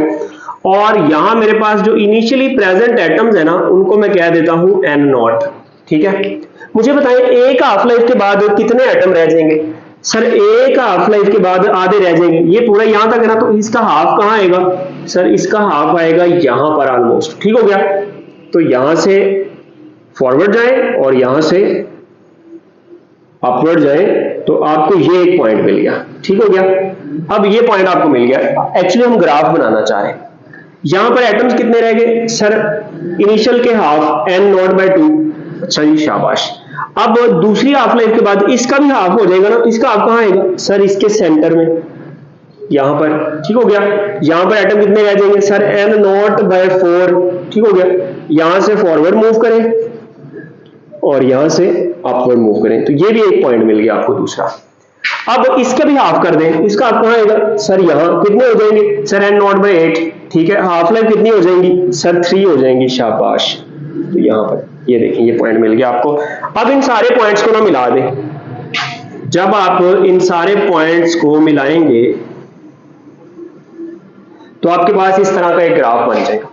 और यहां मेरे पास जो इनिशियली प्रेजेंट एटम्स है ना उनको मैं कह देता हूं एन नॉट। ठीक है, मुझे बताएं एक हाफ लाइफ के बाद कितने एटम रह जाएंगे, सर ए का हाफ लाइफ के बाद आधे रह जाएंगे, ये पूरा यहां तक है ना, तो इसका हाफ कहां आएगा सर, इसका हाफ आएगा यहां पर ऑलमोस्ट। ठीक हो गया, तो यहां से फॉरवर्ड जाए और यहां से अपवर्ड जाए तो आपको ये एक पॉइंट मिल गया। ठीक हो गया, अब ये पॉइंट आपको मिल गया। एक्चुअली हम ग्राफ बनाना चाह रहे हैं, यहां पर एटम्स कितने रह गए सर, इनिशियल के हाफ n0/2। अच्छा जी शाबाश। अब दूसरी हाफ लाइफ के बाद इसका भी हाफ हो जाएगा ना, तो इसका हाफ कहां आएगा सर, इसके सेंटर में यहां पर। ठीक हो गया, यहां पर एटम कितने रह जाएंगे सर, n0/4। ठीक हो गया, यहां से फॉरवर्ड मूव करें और यहां से अपवर्ड मूव करें, तो ये भी एक पॉइंट मिल गया आपको दूसरा। अब इसका भी हाफ कर दें, इसका हाफ कहां आएगा सर, यहां कितने हो जाएंगे सर, n0/8। ठीक है, हाफ लाइफ कितनी हो जाएंगी सर, 3 हो जाएंगी। शाबाश, तो यहां पर ये देखें ये पॉइंट मिल गया आपको। अब इन सारे पॉइंट्स को ना मिला दें, जब आप इन सारे पॉइंट्स को मिलाएंगे तो आपके पास इस तरह का एक ग्राफ बन जाएगा।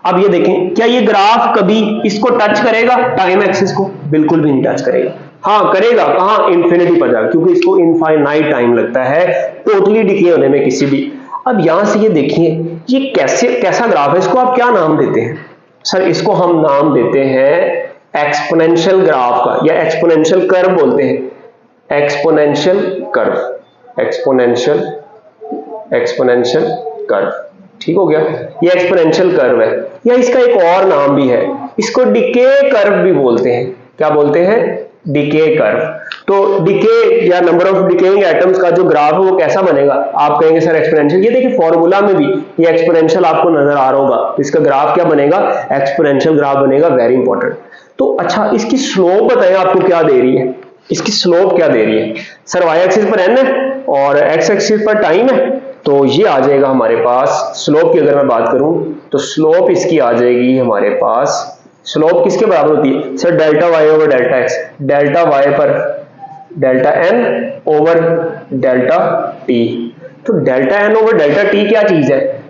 अब ये देखें, क्या ये ग्राफ कभी इसको टच करेगा, टाइम एक्सिस को? बिल्कुल भी नहीं टच करेगा। हाँ करेगा, कहां, इंफिनिटी पर जाकर, क्योंकि इसको इनफाइनाइट टाइम लगता है टोटली डिके होने में किसी भी। अब यहां से ये देखिए, ये कैसा ग्राफ है, इसको आप क्या नाम देते हैं सर, इसको हम नाम देते हैं एक्सपोनेंशियल ग्राफ का, या एक्सपोनेंशियल कर्व बोलते हैं, एक्सपोनेंशियल कर्व, एक्सपोनेंशियल कर्व। ठीक हो गया, ये एक्सपोनेंशियल कर्व है, या इसका एक और नाम भी है, इसको डिके कर्व भी बोलते हैं। क्या बोलते हैं, डिके कर्व। तो डिके या नंबर ऑफ डिकेइंग एटम्स का जो ग्राफ है वो कैसा बनेगा, आप कहेंगे सर एक्सपोनेंशियल। ये देखिए फॉर्मूला में भी ये एक्सपोनेंशियल आपको नजर आ रहा होगा, तो इसका ग्राफ क्या बनेगा, एक्सपोनेंशियल ग्राफ बनेगा। Very important. तो अच्छा, इसकी स्लोप बताएं आपको क्या दे रही है, इसकी स्लोप क्या दे रही है सर, वाई एक्सिस पर n है और x एक्सिस पर टाइम है, तो ये आ जाएगा हमारे पास स्लोप की। अगर मैं बात करूं तो स्लोप इसकी आ जाएगी हमारे पास, स्लोप किसके बराबर होती है sir, delta Y over delta X, delta Y पर delta N over delta T. तो delta N over delta T क्या चीज है,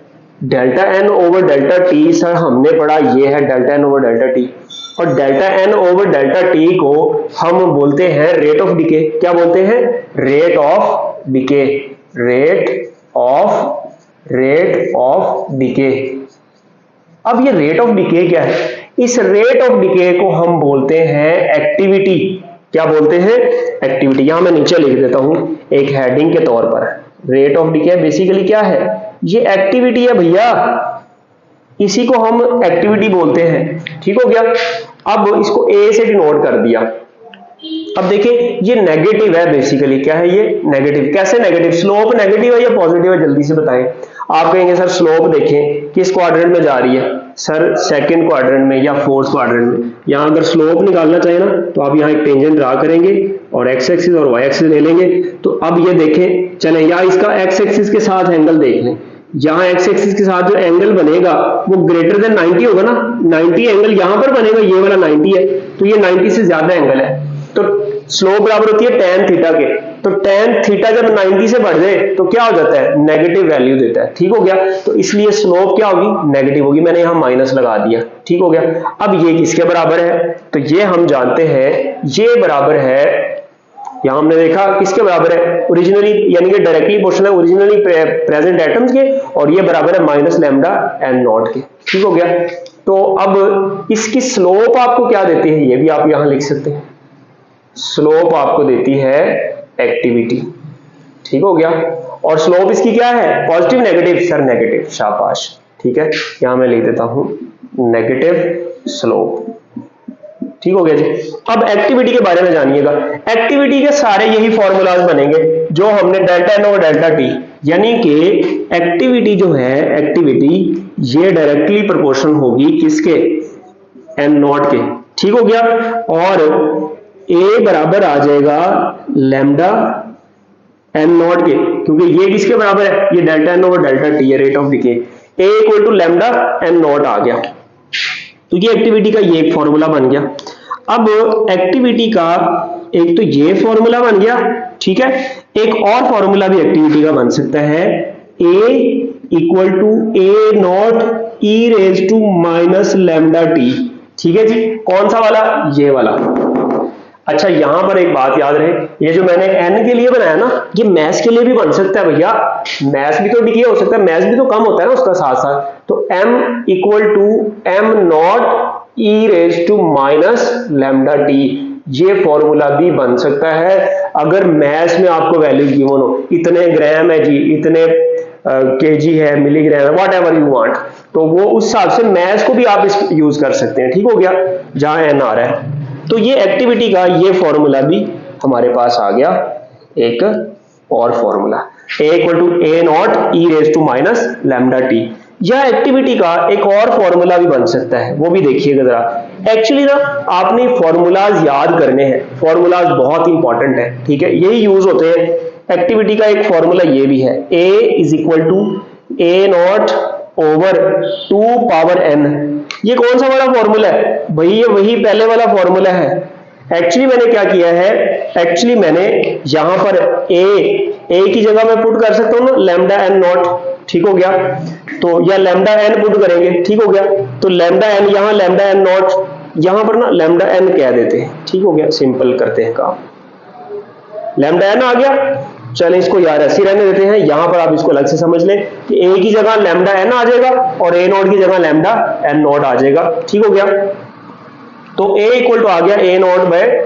delta N over delta T sir हमने पढ़ा ये है delta N over delta T, और delta N over delta T को हम बोलते हैं रेट ऑफ डिके। क्या बोलते हैं, rate of decay, rate of decay. अब ये रेट ऑफ डिके क्या है, इस रेट ऑफ डिके को हम बोलते हैं एक्टिविटी। क्या बोलते हैं, एक्टिविटी। यहां मैं नीचे लिख देता हूं एक हेडिंग के तौर पर, रेट ऑफ डिके बेसिकली क्या है, ये एक्टिविटी है भैया, इसी को हम एक्टिविटी बोलते हैं। ठीक हो गया, अब इसको ए से डिनोट कर दिया। अब देखिए ये नेगेटिव है बेसिकली, क्या है ये, नेगेटिव। कैसे नेगेटिव, स्लोप नेगेटिव है या पॉजिटिव है, जल्दी से बताएं। आप कहेंगे सर स्लोप देखें किस क्वाड्रेंट में जा रही है सर, सेकंड क्वाड्रेंट में या फोर्थ क्वाड्रेंट में। यहां अगर स्लोप निकालना चाहिए ना तो आप यहां एक टेंजेंट ड्रा करेंगे और एक्स एक्सिस और वाई एक्सिस ले लेंगे। तो अब ये देखें चलें, या इसका एक्स एक्सिस के साथ एंगल देख लें, यहां एक्स एक्सिस के साथ जो एंगल बनेगा वो ग्रेटर देन 90 होगा ना, 90 एंगल यहां पर बनेगा, ये वाला 90 है, तो ये 90 से ज्यादा एंगल है, तो स्लोप बराबर होती है tan थीटा के। तो tan थीटा जब 90 से बढ़ जाए तो क्या हो जाता है, नेगेटिव वैल्यू देता है। ठीक हो गया, तो इसलिए स्लोप क्या होगी, नेगेटिव होगी। मैंने यहां माइनस लगा दिया। ठीक हो गया, अब ये किसके बराबर है, तो ये हम जानते हैं ये बराबर है, यहां हमने देखा किसके बराबर है, ओरिजिनली यानी कि डायरेक्टली प्रोपोर्शनल है ओरिजिनली प्रेजेंट एटम्स के, और ये बराबर है माइनस लैम्डा n नॉट के। ठीक हो गया, तो अब इसकी स्लोप आपको क्या देती है, ये भी आप यहां लिख सकते हैं, स्लोप आपको देती है एक्टिविटी। ठीक हो गया, और स्लोप इसकी क्या है, पॉजिटिव नेगेटिव सर, नेगेटिव। शाबाश, ठीक है, यहां मैं लिख देता हूं नेगेटिव स्लोप। ठीक हो गया जी। अब एक्टिविटी के बारे में जानिएगा, एक्टिविटी के सारे यही फॉर्मूलाज बनेंगे जो हमने डेल्टा एन और डेल्टा टी, यानी कि एक्टिविटी जो है, एक्टिविटी ये डायरेक्टली प्रोपोर्शनल होगी किसके, एन नॉट के। ठीक हो गया, और ए बराबर आ जाएगा लैम्डा एन नॉट के, क्योंकि ये किसके बराबर है, ये delta N over delta T है, rate of decay. A equal to lambda N naught आ गया, तो ये एक्टिविटी का ये एक फॉर्मूला बन गया। अब एक्टिविटी का एक तो ये फॉर्मूला बन गया, ठीक है, एक और फॉर्मूला भी एक्टिविटी का बन सकता है, A equal to A naught E raise to minus lambda T. ठीक है जी, कौन सा वाला, ये वाला। अच्छा यहां पर एक बात याद रहे, ये जो मैंने n के लिए बनाया ना, ये मैथ्स के लिए भी बन सकता है भैया, मैथ्स भी तो डिके हो सकता है, मैथ्स भी तो कम होता है ना उसका साथ साथ। तो m equal to m naught E raise to minus lambda T, ये फॉर्मूला भी बन सकता है अगर मैथ्स में आपको वैल्यू गिवन हो, इतने ग्राम है जी, इतने केजी है, मिलीग्राम है, वॉट एवर यू वांट, तो वो उस हिसाब से मैथ्स को भी आप इस यूज कर सकते हैं। ठीक हो गया, जहां एन आ रहा है। तो ये एक्टिविटी का ये फॉर्मूला भी हमारे पास आ गया, एक और formula a equal to A naught E raise to minus lambda T. यह एक्टिविटी का एक और फॉर्मूला भी बन सकता है, वो भी देखिएगा जरा। एक्चुअली ना आपने फॉर्मूलाज याद करने हैं, फॉर्मूलाज बहुत इंपॉर्टेंट है, ठीक है, यही यूज होते हैं। एक्टिविटी का एक फॉर्मूला ये भी है, a is equal to A naught over 2 power n। ये कौन सा वाला फॉर्मूला है भाई? ये वही पहले वाला फॉर्मूला है। एक्चुअली मैंने क्या किया है, एक्चुअली मैंने यहां पर a की जगह मैं पुट कर सकता हूं ना लैम्डा n नॉट, ठीक हो गया, तो या लैम्डा n पुट करेंगे, ठीक हो गया, तो लैम्डा n यहां लैम्डा n नॉट, यहां पर ना लैम्डा n कह देते हैं, ठीक हो गया, सिंपल करते हैं काम। लैम्डा n आ गया, चलें इसको यार ऐसे रहने देते हैं, यहां पर आप इसको अलग से समझ लें कि a की जगह लैम्डा n आ जाएगा और a नॉट की जगह लैम्डा n नॉट आ जाएगा, ठीक हो गया। तो a इक्वल टू आ गया a naught by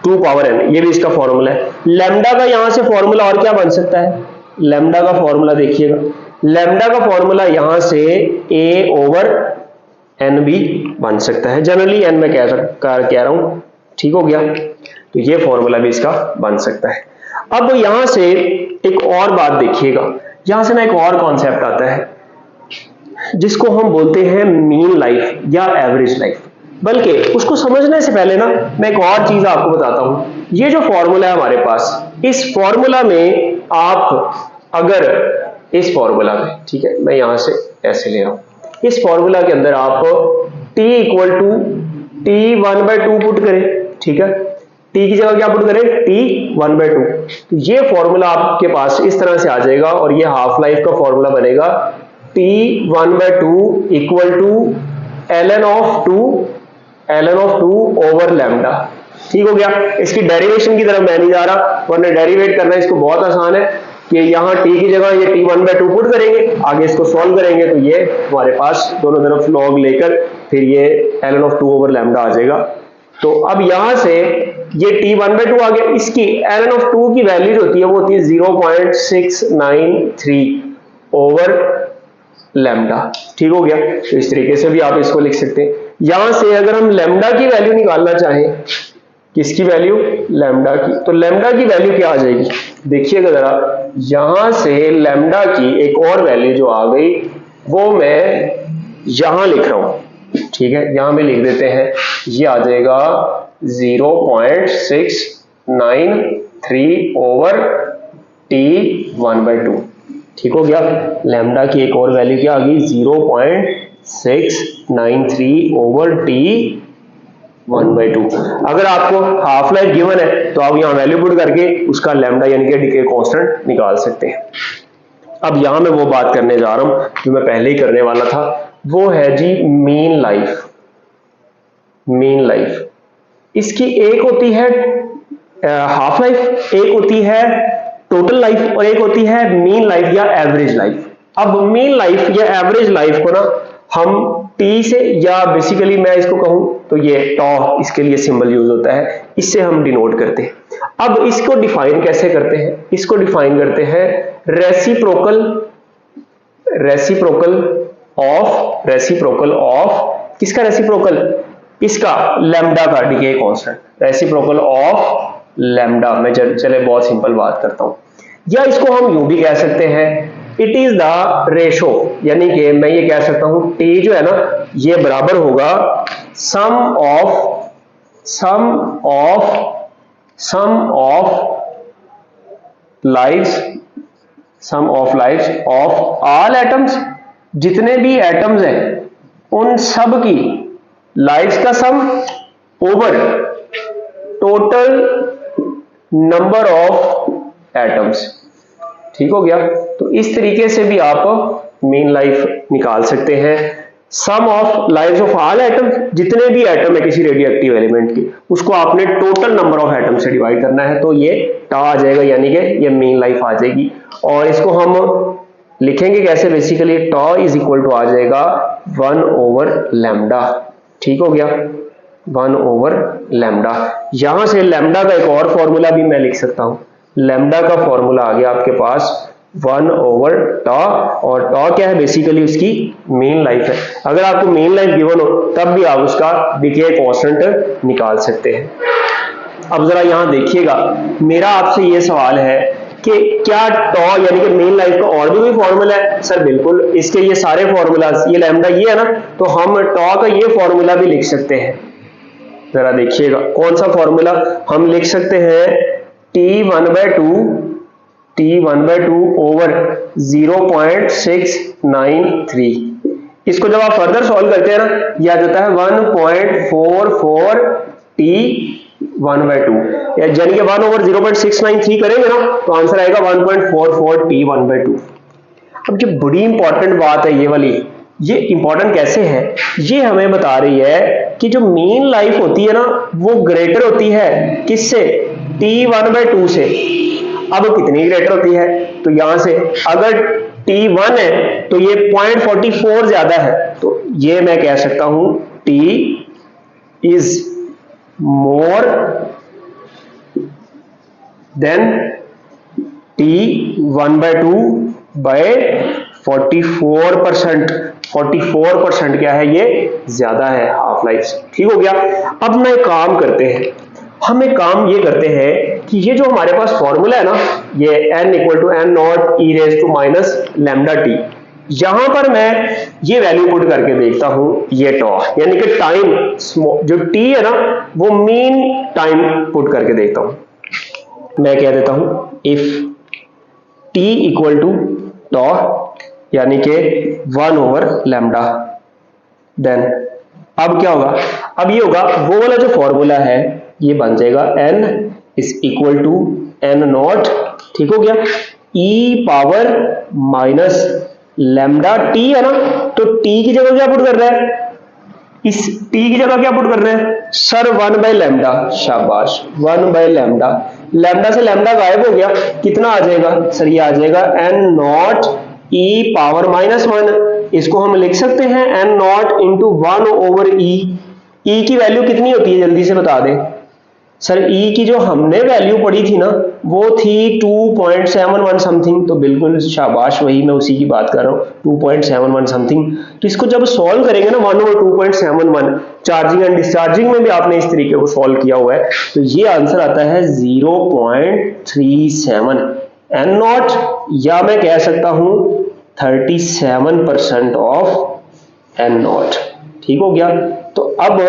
2 power n, ये भी इसका फॉर्मूला है। लैम्डा का यहां से फॉर्मूला और क्या बन सकता है, लैम्डा का फॉर्मूला देखिएगा, लैम्डा का फॉर्मूला यहां से a ओवर n भी बन सकता है, जनरली n में कह रहा हूं, ठीक हो गया, तो ये फॉर्मूला भी इसका बन सकता है। अब यहां से एक और बात देखिएगा, यहां से ना एक और कॉन्सेप्ट आता है जिसको हम बोलते हैं मीन लाइफ या एवरेज लाइफ। बल्कि उसको समझने से पहले ना मैं एक और चीज आपको बताता हूं। ये जो फॉर्मूला है हमारे पास, इस फॉर्मूला में आप अगर इस फॉर्मूला में, ठीक है, मैं यहां से ऐसे ले रहा हूं, इस फॉर्मूला के अंदर आप t equal to t1/2 put करें, ठीक है, t की जगह क्या पुट करें, t1/2, तो ये फॉर्मूला आपके पास इस तरह से आ जाएगा और ये हाफ लाइफ का फॉर्मूला बनेगा t1/2 equal to ln of 2 over lambda, ठीक हो गया। इसकी डेरिवेशन की तरफ मैं नहीं जा रहा, वरना डेरिवेट करना इसको बहुत आसान है कि यहाँ t की जगह ये t1/2 पुट करेंगे, आगे इसको सॉल्व करेंगे, तो ये हमारे पास दोनों तरफ लॉग लेकर फिर ये ln ऑफ 2 ओवर लैम्डा आ जाएगा। तो अब यहां से ये t1/2 आ गया, इसकी ln ऑफ 2 की वैल्यू जो होती है वो होती है 0.693 ओवर लैम्डा, ठीक हो गया। तो इस तरीके से भी आप इसको लिख सकते हैं। यहां से अगर हम लैम्डा की वैल्यू निकालना चाहें, किसकी वैल्यू, लैम्डा की, तो लैम्डा की वैल्यू क्या आ जाएगी, देखिएगा जरा, यहां से लैम्डा की एक और वैल्यू जो आ गई वो मैं यहां लिख रहा हूं, ठीक है, यहां में लिख देते हैं, ये आ जाएगा 0.693 ओवर t1/2, ठीक हो गया। लैम्डा की एक और वैल्यू क्या आ गई, 0.693 ओवर t1/2। अगर आपको हाफ लाइफ गिवन है तो आप यहां वैल्यू पुट करके उसका लैम्डा यानी कि डीके कांस्टेंट निकाल सकते हैं। अब यहां मैं वो बात करने जा रहा हूं जो मैं पहले ही करने वाला था, वो है G mean life. Mean life, इसकी एक होती है हाफ लाइफ, एक होती है टोटल लाइफ और एक होती है मीन लाइफ या एवरेज लाइफ। अब मीन लाइफ या एवरेज लाइफ को ना हम टी से, या बेसिकली मैं इसको कहूं तो ये टॉ, इसके लिए सिंबल यूज होता है, इससे हम डिनोट करते हैं। अब इसको डिफाइन कैसे करते हैं, इसको डिफाइन करते हैं रेसिप्रोकल ऑफ किसका रेसिप्रोकल, इसका लैम्डा का decay constant, reciprocal of lambda. मैं चले बहुत सिंपल बात करता हूं, या इसको हम यूं भी कह सकते हैं, इट इज द रेशो, यानी कि मैं ये कह सकता हूं टी जो है ना ये बराबर होगा sum of lives of all atoms, जितने भी एटम्स हैं उन सब की लाइव्स का sum over total number of atoms, ठीक हो गया। तो इस तरीके से भी आप मीन लाइफ निकाल सकते हैं। Sum of lives of all atom, जितने भी एटम है किसी रेडियो एक्टिव एलिमेंट के, उसको आपने टोटल नंबर ऑफ एटम से डिवाइड करना है, तो ये टा आ जाएगा, यानी कि ये मीन लाइफ आ जाएगी। और इसको हम लिखेंगे कैसे, बेसिकली टा इज इक्वल टू आ जाएगा 1/लैम्डा। ठीक हो गया, 1/लैम्डा। यहां से लैम्डा का एक और फॉर्मूला भी मैं लिख सकता हूं। लैम्डा का फॉर्मूला आ गया आपके पास 1/टा, और टा क्या है, बेसिकली उसकी मीन लाइफ है। अगर आपको मीन लाइफ गिवन हो तब भी आप उसका डिके कांस्टेंट निकाल सकते हैं। अब जरा यहां देखिएगा, मेरा आपसे ये सवाल है कि क्या टॉ यानी कि मीन लाइफ का और भी कोई फॉर्मूला है? सर बिल्कुल, इसके ये सारे फॉर्मूलाज, ये लैम्डा ये है ना, तो हम टॉ का ये फॉर्मूला भी लिख सकते हैं। जरा देखिएगा कौन सा फॉर्मूला हम लिख सकते हैं, T1/2 ओवर 0.693। इसको जब आप फर्दर सॉल्व करते हैं ना, यह आ जाता है 1.44 T1/2, यानी कि 1/0.693 करेंगे ना तो आंसर आएगा 1.44 T1/2। अब जो बड़ी इंपॉर्टेंट बात है ये वाली, ये इंपॉर्टेंट कैसे है, ये हमें बता रही है कि जो मीन लाइफ होती है ना वो ग्रेटर होती है किससे, T1/2 से। अब कितनी ग्रेटर होती है, तो यहां से अगर T1 है तो ये 0.44 ज्यादा है, तो ये मैं कह सकता हूं T is more than T1/2 by 44%। 44% क्या है, ये ज्यादा है हाफ लाइफ से। ठीक हो गया। अब मैं काम करते हैं, हम एक काम ये करते हैं कि ये जो हमारे पास फॉर्मूला है ना, ये n = n0 e⁻⁻λt, यहां पर मैं ये वैल्यू पुट करके देखता हूं, ये टॉ यानी कि टाइम जो t है ना वो मीन टाइम पुट करके देखता हूं। मैं कह देता हूं इफ t = टॉ यानी कि 1/λ, देन अब क्या होगा, अब ये होगा वो वाला जो फॉर्मूला है ये बन जाएगा n = n0, ठीक हो गया, e⁻⁻λt है ना, तो t की जगह क्या पुट कर रहा है, इस t की जगह क्या पुट कर रहे हैं सर, 1/λ। शाबाश, 1/λ। लैम्डा से लैम्डा गायब हो गया, कितना आ जाएगा सर, ये आ जाएगा n0 e⁻⁻1। इसको हम लिख सकते हैं n0 × 1/e। e की वैल्यू कितनी होती है जल्दी से बता दें सर, e की जो हमने वैल्यू पढ़ी थी ना वो थी 2.71 समथिंग, तो बिल्कुल शाबाश, वही मैं उसी की बात कर रहा हूँ, 2.71 समथिंग। तो इसको जब सॉल्व करेंगे ना 1/2.71, चार्जिंग एंड डिस्चार्जिंग में भी आपने इस तरीके को सॉल्व किया हुआ है, तो ये आंसर आता है 0.37 n0, या मैं कह सकता हूं 37% ऑफ n0। ठीक हो गया। तो अब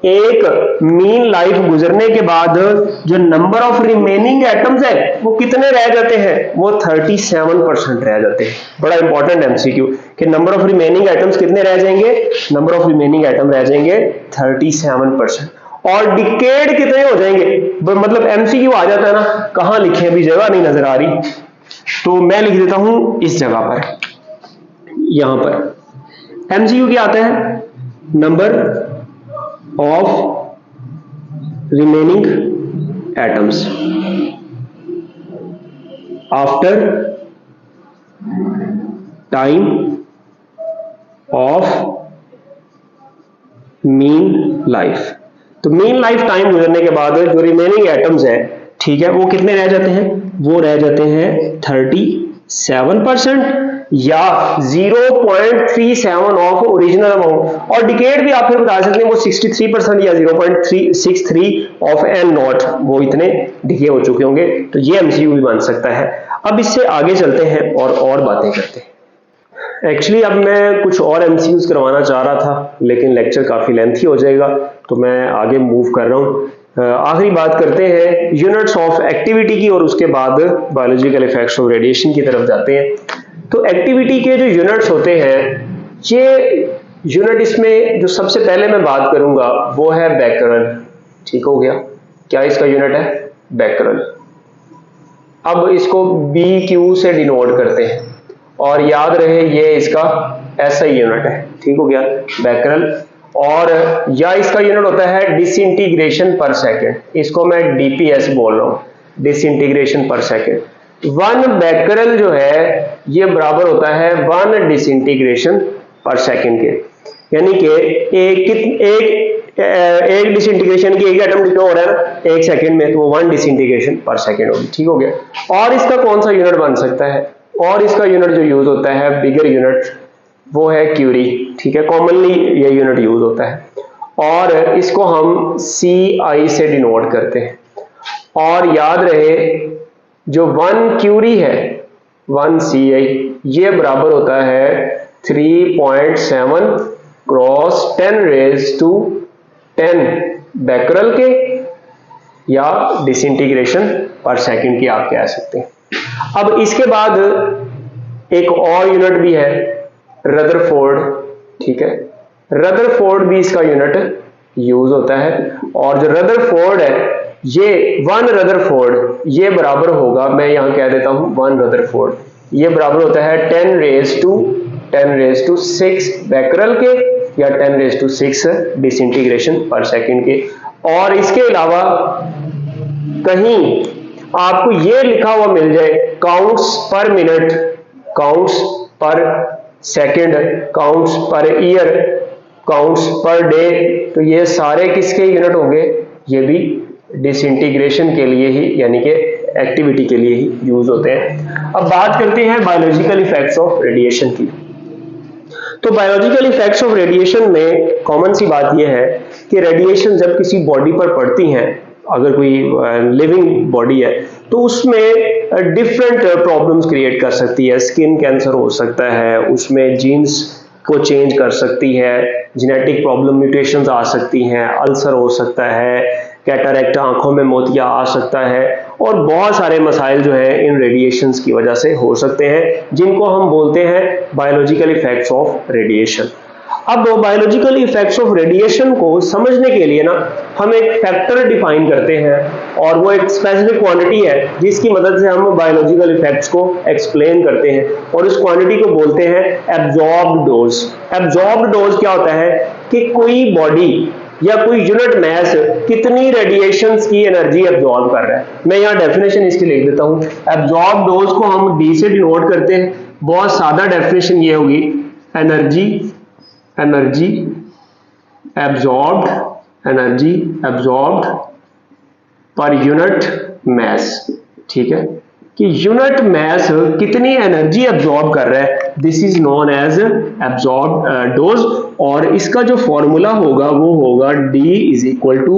एक मीन लाइफ गुजरने के बाद जो नंबर ऑफ रिमेनिंग एटम्स है वो कितने रह जाते हैं, वो 37% रह जाते हैं। बड़ा इंपॉर्टेंट एमसीक्यू कि नंबर ऑफ रिमेनिंग एटम्स कितने रह जाएंगे, नंबर ऑफ रिमेनिंग एटम रह जाएंगे 37%। और डिकेड कितने हो जाएंगे, मतलब एमसीक्यू आ जाता है ना, कहां लिखे अभी जगह नहीं नजर आ रही, तो मैं लिख देता हूं इस जगह पर, यहां पर एमसीक्यू क्या आता है, number of remaining atoms after time of mean life. तो मीन लाइफ टाइम गुजरने के बाद जो रिमेनिंग एटम्स है, ठीक है, वो कितने रह जाते हैं, वो रह जाते हैं 37% या 0.37 ऑफ ओरिजिनल अमाउंट। और डिकेड भी आप फिर बता सकते हैं वो 63% या 0.363 ऑफ n0, वो इतने डिके हो चुके होंगे। तो ये एमसीक्यू भी बन सकता है। अब इससे आगे चलते हैं और बातें करते हैं। एक्चुअली अब मैं कुछ और एमसीक्यूज करवाना चाह रहा था, लेकिन लेक्चर काफी लेंथी हो जाएगा, तो मैं आगे मूव कर रहा हूँ। आखिरी बात करते हैं यूनिट्स ऑफ एक्टिविटी की, और उसके बाद बायोलॉजिकल इफेक्ट्स ऑफ रेडिएशन की तरफ जाते हैं। तो एक्टिविटी के जो यूनिट्स होते हैं, ये यूनिट इसमें जो सबसे पहले मैं बात करूंगा वो है बेकरल। ठीक हो गया, क्या इसका यूनिट है, बेकरल। अब इसको BQ से डिनोट करते हैं, और याद रहे ये इसका SI यूनिट है। ठीक हो गया, बैकरल। और या इसका यूनिट होता है डिसइंटीग्रेशन पर सेकेंड, इसको मैं डीपीएस बोल रहा हूँ, डिसइंटीग्रेशन पर सेकेंड। 1 बैकरल जो है ये बराबर होता है 1 डिसइंटीग्रेशन पर सेकेंड के, यानी कि एक डिसइंटीग्रेशन की एक एटम डिस्ट्रॉय हो रहा है ना 1 सेकेंड में, तो 1 डिसइंटीग्रेशन पर सेकेंड होगी, ठीक हो गया। और इसका कौन सा यूनिट बन सकता है, और इसका यूनिट जो यूज होता है बिगर यूनिट, वो है क्यूरी, ठीक है, कॉमनली ये यूनिट यूज होता है, और इसको हम CI से डिनोट करते हैं। और याद रहे जो 1 क्यूरी है 1 CI ये बराबर होता है 3.7 क्रॉस 10 रेज टू 10 बैकरल के, या डिसइंटीग्रेशन पर सेकंड की आप कह सकते हैं। अब इसके बाद एक और यूनिट भी है रदरफोर्ड, ठीक है, रदरफोर्ड भी इसका यूनिट यूज होता है। और जो रदरफोर्ड है ये 1 रदरफोर्ड ये बराबर होगा, मैं यहां कह देता हूं 1 रदरफोर्ड ये बराबर होता है 10 रेज टू 6 बैकरल के, या 10 raise to 6 disintegration per second के। और इसके अलावा कहीं आपको ये लिखा हुआ मिल जाए काउंट्स पर मिनट, काउंट्स पर second, counts per year, counts per day, तो ये सारे किसके यूनिट होंगे, ये भी डिसइंटीग्रेशन के लिए ही, यानी कि एक्टिविटी के लिए ही यूज होते हैं। अब बात करते हैं बायोलॉजिकल इफेक्ट्स ऑफ रेडिएशन की। तो बायोलॉजिकल इफेक्ट्स ऑफ रेडिएशन में कॉमन सी बात यह है कि रेडिएशन जब किसी बॉडी पर पड़ती हैं, अगर कोई लिविंग बॉडी है, तो उसमें डिफरेंट प्रॉब्लम्स क्रिएट कर सकती है। स्किन कैंसर हो सकता है, उसमें जीन्स को चेंज कर सकती है, जेनेटिक प्रॉब्लम म्यूटेशंस आ सकती हैं, अल्सर हो सकता है, कैटरैक्ट आंखों में मोतिया आ सकता है, और बहुत सारे मसाइल जो है इन रेडिएशंस की वजह से हो सकते हैं, जिनको हम बोलते हैं बायोलॉजिकल इफेक्ट्स ऑफ रेडिएशन। अब बायोलॉजिकल इफेक्ट्स ऑफ रेडिएशन को समझने के लिए ना हम एक फैक्टर डिफाइन करते हैं, और वो एक स्पेसिफिक क्वांटिटी है जिसकी मदद से हम बायोलॉजिकल इफेक्ट्स को एक्सप्लेन करते हैं, और इस क्वांटिटी को बोलते हैं एब्जॉर्ब्ड डोज। एब्जॉर्ब्ड डोज क्या होता है कि कोई बॉडी या कोई यूनिट मास कितनी रेडिएशंस की एनर्जी एब्जॉर्ब कर रहा है। मैं यहाँ डेफिनेशन इसकी लिख देता हूँ। एब्जॉर्ब डोज को हम डी से डिनोट करते हैं। बहुत सादा डेफिनेशन ये होगी, energy absorbed per unit mass, ठीक है, कि यूनिट मास कितनी एनर्जी एब्जॉर्ब कर रहा है, this is known as absorb dose. और इसका जो फॉर्मूला होगा वो होगा D is equal to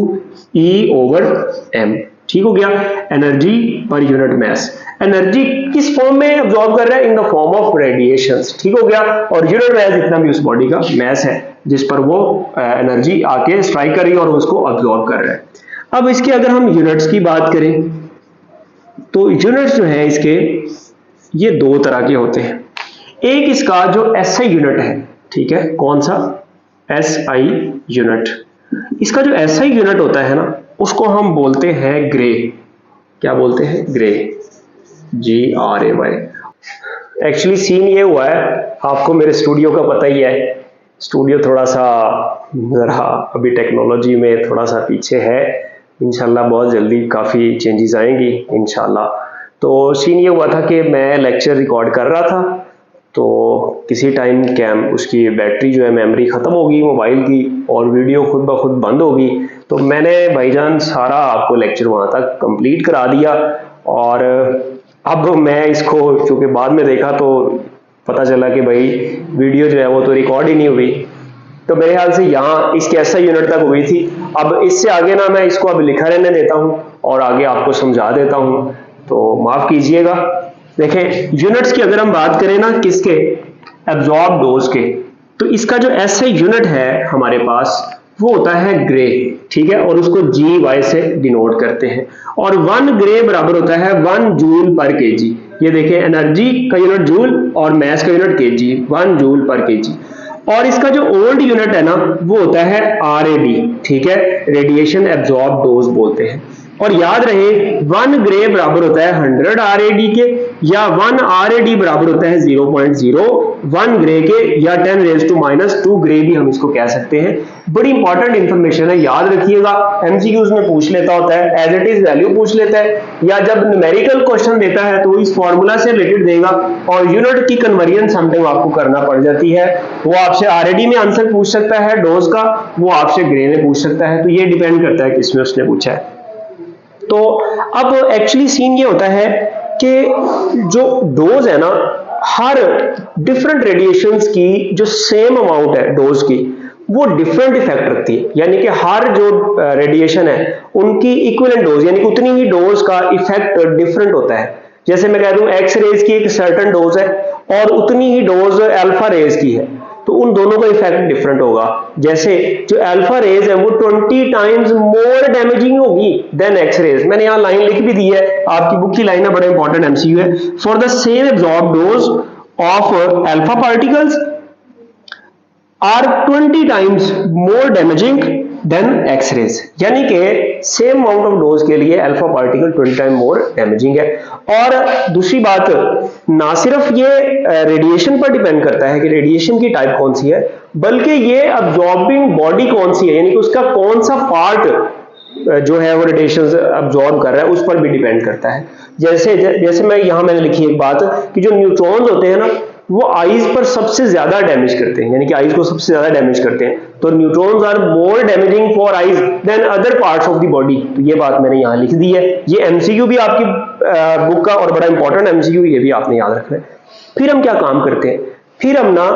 E/m, ठीक हो गया, energy per unit mass. Energy किस फॉर्म में एब्जॉर्ब कर रहा है, in the form of radiations, ठीक हो गया। और यूनिट मास जितना भी उस बॉडी का मास है जिस पर वो एनर्जी आके स्ट्राइक कर रही है और उसको एब्जॉर्ब कर रहा है। अब इसके अगर हम यूनिट्स की बात करें तो यूनिट्स जो है इसके ये 2 तरह के होते हैं। एक इसका जो SI यूनिट है, ठीक है, कौन सा, SI यूनिट। इसका जो SI यूनिट होता है ना उसको हम बोलते हैं ग्रे। क्या बोलते हैं, ग्रे, GRAY। एक्चुअली सीन ये हुआ है, आपको मेरे स्टूडियो का पता ही है, स्टूडियो थोड़ा सा जरा अभी टेक्नोलॉजी में थोड़ा सा पीछे है, इंशाल्लाह बहुत जल्दी काफ़ी चेंजेस आएंगी इंशाल्लाह। तो सीन ये हुआ था कि मैं लेक्चर रिकॉर्ड कर रहा था, तो किसी टाइम उसकी बैटरी जो है मेमोरी ख़त्म हो गई मोबाइल की, और वीडियो खुद ब खुद बंद हो गई। तो मैंने भाईजान सारा आपको लेक्चर वहाँ तक कंप्लीट करा दिया, और अब मैं इसको चूँकि बाद में देखा तो पता चला कि भाई वीडियो जो है वो तो रिकॉर्ड ही नहीं हुई। तो मेरे ख्याल से यहाँ इसके SI यूनिट तक हुई थी। अब इससे आगे ना मैं इसको अब लिखा रहने देता हूँ और आगे आपको समझा देता हूँ, तो माफ़ कीजिएगा। देखें यूनिट्स की अगर हम बात करें ना किसके, एब्जॉर्ब डोज के, तो इसका जो SI यूनिट है हमारे पास वो होता है ग्रे, ठीक है, और उसको GY से डिनोट करते हैं। और 1 ग्रे बराबर होता है 1 जूल पर kg। ये देखें, एनर्जी का यूनिट जूल और मास का यूनिट kg, 1 जूल पर kg। और इसका जो ओल्ड यूनिट है ना वो होता है RAD, ठीक है, रेडिएशन एब्जॉर्ब डोज बोलते हैं। और याद रहे 1 ग्रे बराबर होता है 100 RAD के, या 1 RAD बराबर होता है 0.01 ग्रे के, या 10⁻⁻² ग्रे भी हम इसको कह सकते हैं। बड़ी इंपॉर्टेंट इंफॉर्मेशन है, याद रखिएगा। एमसीक्यूज में पूछ लेता होता है, एज इट इज वैल्यू पूछ लेता है, या जब न्यूमेरिकल क्वेश्चन देता है तो इस फॉर्मूला से रिलेटेड देगा, और यूनिट की कन्वर्जन समटाइम आपको करना पड़ जाती है। वो आपसे RAD में आंसर पूछ सकता है डोज का, वो आपसे ग्रे में पूछ सकता है, तो ये डिपेंड करता है किसमें उसने पूछा है। तो अब एक्चुअली सीन ये होता है कि जो डोज है ना, हर डिफरेंट रेडिएशंस की जो सेम अमाउंट है डोज की, वो डिफरेंट इफेक्ट रखती है। यानी कि हर जो रेडिएशन है उनकी इक्विवेलेंट डोज, यानी कि उतनी ही डोज का इफेक्ट डिफरेंट होता है। जैसे मैं कह दूं एक्स रेज की एक सर्टेन डोज है और उतनी ही डोज अल्फा रेज की है, तो उन दोनों का इफेक्ट डिफरेंट होगा। जैसे जो अल्फा रेज है वो 20 टाइम्स मोर डैमेजिंग होगी देन एक्स रेज। मैंने यहाँ लाइन लिख भी दी है, आपकी बुक की लाइन है, बड़ा इंपॉर्टेंट एमसीक्यू है। For the same absorb dose of alpha particles are 20 times more damaging than X rays, यानी कि सेम अमाउंट ऑफ डोज के लिए alpha particle 20 time more damaging है। और दूसरी बात, ना सिर्फ ये रेडिएशन पर डिपेंड करता है कि रेडिएशन की टाइप कौन सी है, बल्कि ये अब्जॉर्बिंग बॉडी कौन सी है, यानी कि उसका कौन सा पार्ट जो है वो रेडिएशन अब्जॉर्ब कर रहा है, उस पर भी डिपेंड करता है। जैसे मैंने लिखी एक बात कि जो न्यूट्रॉन्स होते हैं ना, वो आईज पर सबसे ज्यादा डैमेज करते हैं, यानी कि आईज को सबसे ज्यादा डैमेज करते हैं। तो neutrons are more damaging for eyes than other parts of the body. तो ये बात मैंने यहां लिख दी है। ये एमसीक्यू भी आपकी बुक का और बड़ा इंपॉर्टेंट एमसीक्यू, ये भी आपने याद रखना है। फिर हम क्या काम करते हैं, फिर हम ना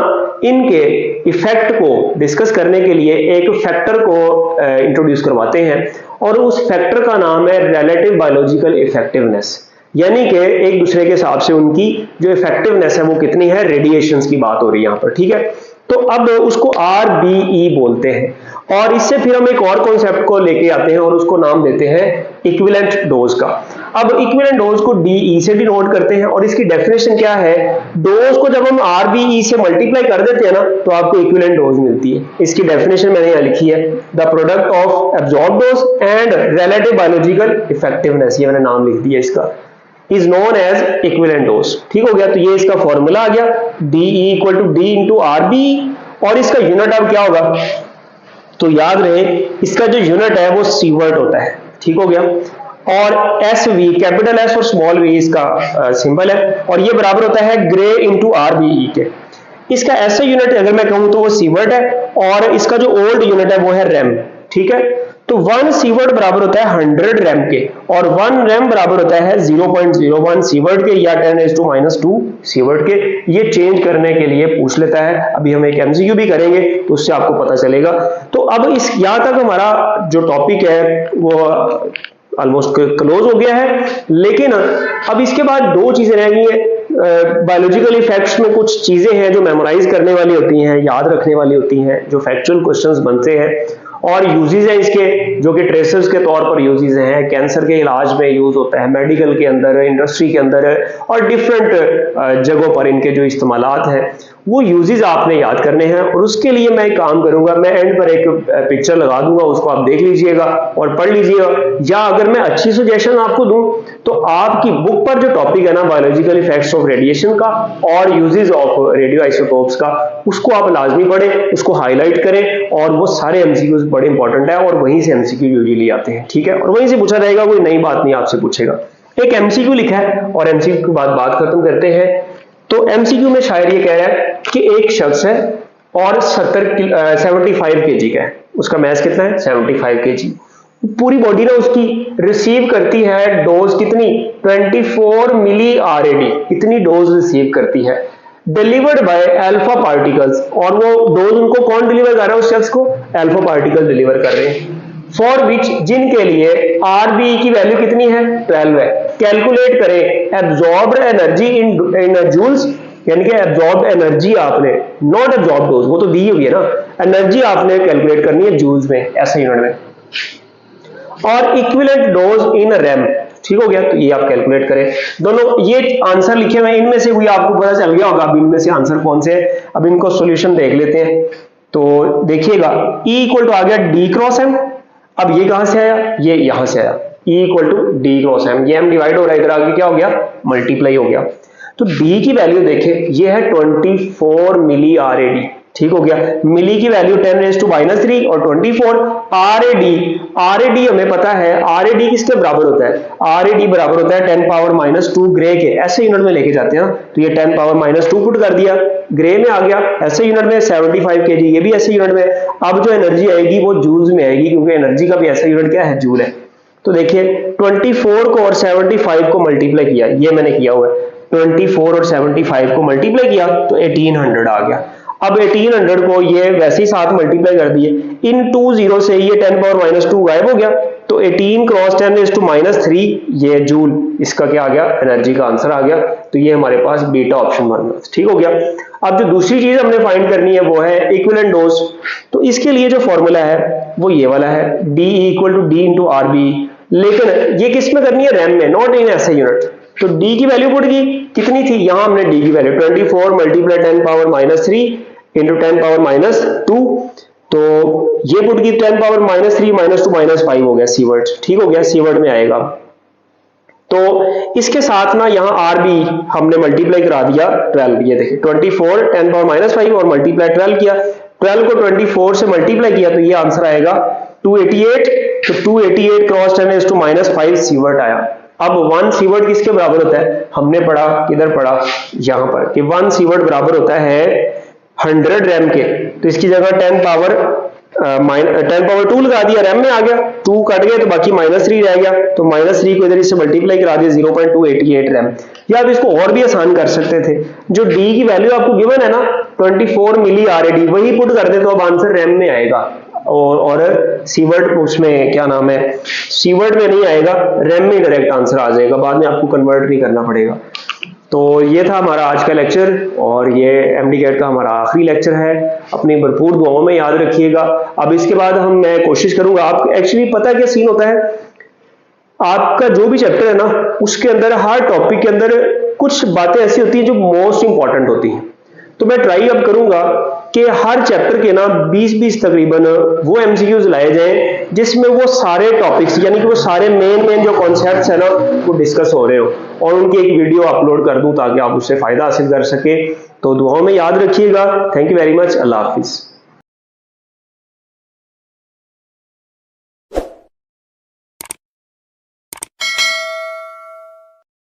इनके इफेक्ट को डिस्कस करने के लिए एक फैक्टर को इंट्रोड्यूस करवाते हैं, और उस फैक्टर का नाम है रिलेटिव बायोलॉजिकल इफेक्टिवनेस। यानी कि एक दूसरे के हिसाब से उनकी जो इफेक्टिवनेस है वो कितनी है, रेडिएशंस की बात हो रही है यहाँ पर, ठीक है। तो अब उसको RBE बोलते हैं, और इससे फिर हम एक और कॉन्सेप्ट को लेके आते हैं और उसको नाम देते हैं इक्विवेलेंट डोज का। अब इक्विवेलेंट डोज को DE से डिनोट करते हैं, और इसकी डेफिनेशन क्या है, डोज को जब हम RBE से मल्टीप्लाई कर देते हैं ना, तो आपको इक्विवेलेंट डोज मिलती है। इसकी डेफिनेशन मैंने यहाँ लिखी है, the product of absorb dose and relative biological effectiveness, ये मैंने नाम लिख दिया इसका, is known as equivalent dose। ठीक हो गया, तो ये इसका फॉर्मूला आ गया, DE = D × RBE, और इसका यूनिट अब क्या होगा, तो याद रहे इसका जो यूनिट है वो सीवर्ट होता है। ठीक हो गया, और SV, कैपिटल S और स्मॉल v इसका सिंबल है, और ये बराबर होता है ग्रे × RBE के। इसका ऐसा यूनिट अगर मैं कहूं तो वो सीवर्ट है, और इसका जो ओल्ड यूनिट है वो है रैम। ठीक है, तो 1 सीवर्ट बराबर होता है 100 रैम के, और 1 रैम बराबर होता है 0.01 सीवर्ट के, या 10⁻² सीवर्ट के। ये चेंज करने के लिए पूछ लेता है। अभी हम एक एमसीक्यू भी करेंगे तो उससे आपको पता चलेगा। तो अब इस यहाँ तक हमारा जो टॉपिक है वो ऑलमोस्ट क्लोज हो गया है, लेकिन अब इसके बाद दो चीजें रह गई हैं। बायोलॉजिकल इफेक्ट्स में कुछ चीजें हैं जो मेमोराइज करने वाली होती हैं, याद रखने वाली होती हैं, जो फैक्चुअल क्वेश्चंस बनते हैं, और यूजेस हैं इसके, जो कि ट्रेसर्स के तौर पर यूजेस हैं। कैंसर के इलाज में यूज होता है, मेडिकल के अंदर, इंडस्ट्री के अंदर, और डिफरेंट जगहों पर इनके जो इस्तेमालात हैं वो यूजेस आपने याद करने हैं। और उसके लिए मैं एक काम करूंगा, मैं एंड पर एक पिक्चर लगा दूंगा, उसको आप देख लीजिएगा और पढ़ लीजिएगा। या अगर मैं अच्छी सजेशन आपको दूं तो आपकी बुक पर जो टॉपिक है ना, बायोलॉजिकल इफेक्ट्स ऑफ रेडिएशन का और यूजेस ऑफ रेडियो आइसोटोप्स का, उसको आप लाजमी पढ़ें, उसको हाईलाइट करें, और वो सारे एमसीक्यूज बड़े इंपॉर्टेंट है, और वहीं से एमसीक्यू यूजुअली आते हैं। ठीक है, और वहीं से पूछा जाएगा, कोई नई बात नहीं आपसे पूछेगा। एक एमसीक्यू लिखा है और एमसीक्यू के बाद बात खत्म करते हैं। तो एमसीक्यू में शायर ये कह रहा है कि एक शख्स है और 75 kg का है, उसका मास कितना है, 75 kg। पूरी बॉडी ना उसकी रिसीव करती है डोज कितनी, 24 मिली RAD, इतनी डोज रिसीव करती है, डिलीवर्ड बाय अल्फा पार्टिकल्स। और वो डोज उनको कौन डिलीवर कर रहा है, उस शख्स को अल्फा पार्टिकल डिलीवर कर रहे हैं। फॉर विच, जिनके लिए RBE की वैल्यू कितनी है, 12 है। कैलकुलेट करें एब्जॉर्ब्ड एनर्जी इन जूल्स, यानी कि एब्जॉर्ब एनर्जी आपने, नॉट एब्जॉर्ब डोज, वो तो दी हुई है ना, एनर्जी आपने कैलकुलेट करनी है जूल्स में, ऐसा यूनिट में। और इक्विवेलेंट डोज इन रैम। ठीक हो गया, तो ये आप कैलकुलेट करें। दोनों ये आंसर लिखे हुए हैं, इनमें से कोई आपको पता चल गया होगा अब इनमें से आंसर कौन से है। अब इनको सॉल्यूशन देख लेते हैं। तो देखिएगा E = आ गया D × M। अब ये कहां से आया, ये यहां से आया। E equal to D cross M, ये एम डिवाइड हो रहा है, इधर आगे क्या हो गया, मल्टीप्लाई हो गया। तो D की वैल्यू देखें, ये है 24 मिली RAD, ठीक हो गया। मिली की वैल्यू 10⁻³ और 24 RAD हमें पता है, RAD किसके बराबर होता है, RAD बराबर होता है 10⁻² ग्रे के, ऐसे यूनिट में लेके जाते हैं। तो ये 10⁻² पुट कर दिया, ग्रे में आ गया, ऐसे यूनिट में 75 kg, ये भी ऐसे यूनिट में। अब जो एनर्जी आएगी वो जूल्स में आएगी, क्योंकि एनर्जी का भी ऐसा यूनिट क्या है, जूल है। तो देखिए 24 को और 75 को मल्टीप्लाई किया, ये मैंने किया हुआ है, 24 और 75 को मल्टीप्लाई किया तो 1800 आ गया। अब 1800 को ये वैसे ही साथ मल्टीप्लाई कर दिए, इन 2 जीरो से ये 10⁻² गायब हो गया, तो 18 क्रॉस 10⁻³ ये जूल, इसका क्या आ गया, एनर्जी का आंसर आ गया। तो ये हमारे पास बीटा ऑप्शन बन गया, ठीक हो गया। अब जो दूसरी चीज हमने फाइंड करनी है वो है इक्विवेलेंट डोज। तो इसके लिए जो फॉर्मूला है वो ये वाला है, D equal to D into RB, लेकिन ये किस में करनी है, रैम में, नॉट इन ऐसे यूनिट। तो D की वैल्यू पुट की, कितनी थी, यहां हमने D की वैल्यू 24 मल्टीप्लाई 10⁻³ इंटू 10⁻², तो ये पुट की 10⁻³ -2 -5 हो गया सीवर्ट, ठीक हो गया, सीवर्ट में आएगा। तो इसके साथ ना यहाँ RB हमने मल्टीप्लाई करा दिया 12, ये देखिए 24 10⁻5 और मल्टीप्लाई 12 किया, 12 को 24 से मल्टीप्लाई किया तो ये आंसर आएगा 288, तो 288 क्रॉस 10⁻5 सीवर्ट आया। अब 1 सीवर्ट किसके बराबर होता है, हमने पढ़ा, किधर पढ़ा, यहाँ पर, कि 1 सीवर्ट बराबर होता है 100 रैम के। तो इसकी जगह 10⁻2 लगा दिया, रैम में आ गया, 2 कट गए तो बाकी -3 रह गया, तो -3 को इधर इससे मल्टीप्लाई करा दिया, 0.288 रैम। या आप इसको और भी आसान कर सकते थे, जो D की वैल्यू आपको गिवन है ना 24 मिली RAD, वही पुट कर दे तो अब आंसर रैम में आएगा, और सीवर्ट उसमें क्या नाम है, सीवर्ट में नहीं आएगा, रैम में डायरेक्ट आंसर आ जाएगा, बाद में आपको कन्वर्ट नहीं करना पड़ेगा। तो ये था हमारा आज का लेक्चर, और ये MD कैट का हमारा आखिरी लेक्चर है। अपनी भरपूर दुआओं में याद रखिएगा। अब इसके बाद मैं कोशिश करूंगा, आप एक्चुअली पता क्या सीन होता है, आपका जो भी चैप्टर है ना उसके अंदर हर टॉपिक के अंदर कुछ बातें ऐसी होती हैं जो मोस्ट इंपॉर्टेंट होती हैं। तो मैं ट्राई अब करूंगा कि हर चैप्टर के ना 20-20 तकरीबन वो MCQs लाए जाएं जिसमें वो सारे टॉपिक्स, यानी कि वो सारे मेन जो कॉन्सेप्ट्स है ना वो डिस्कस हो रहे हो, और उनकी एक वीडियो अपलोड कर दूं ताकि आप उससे फायदा हासिल कर सके। तो दुआओं में याद रखिएगा। Thank you very much. Allah Hafiz.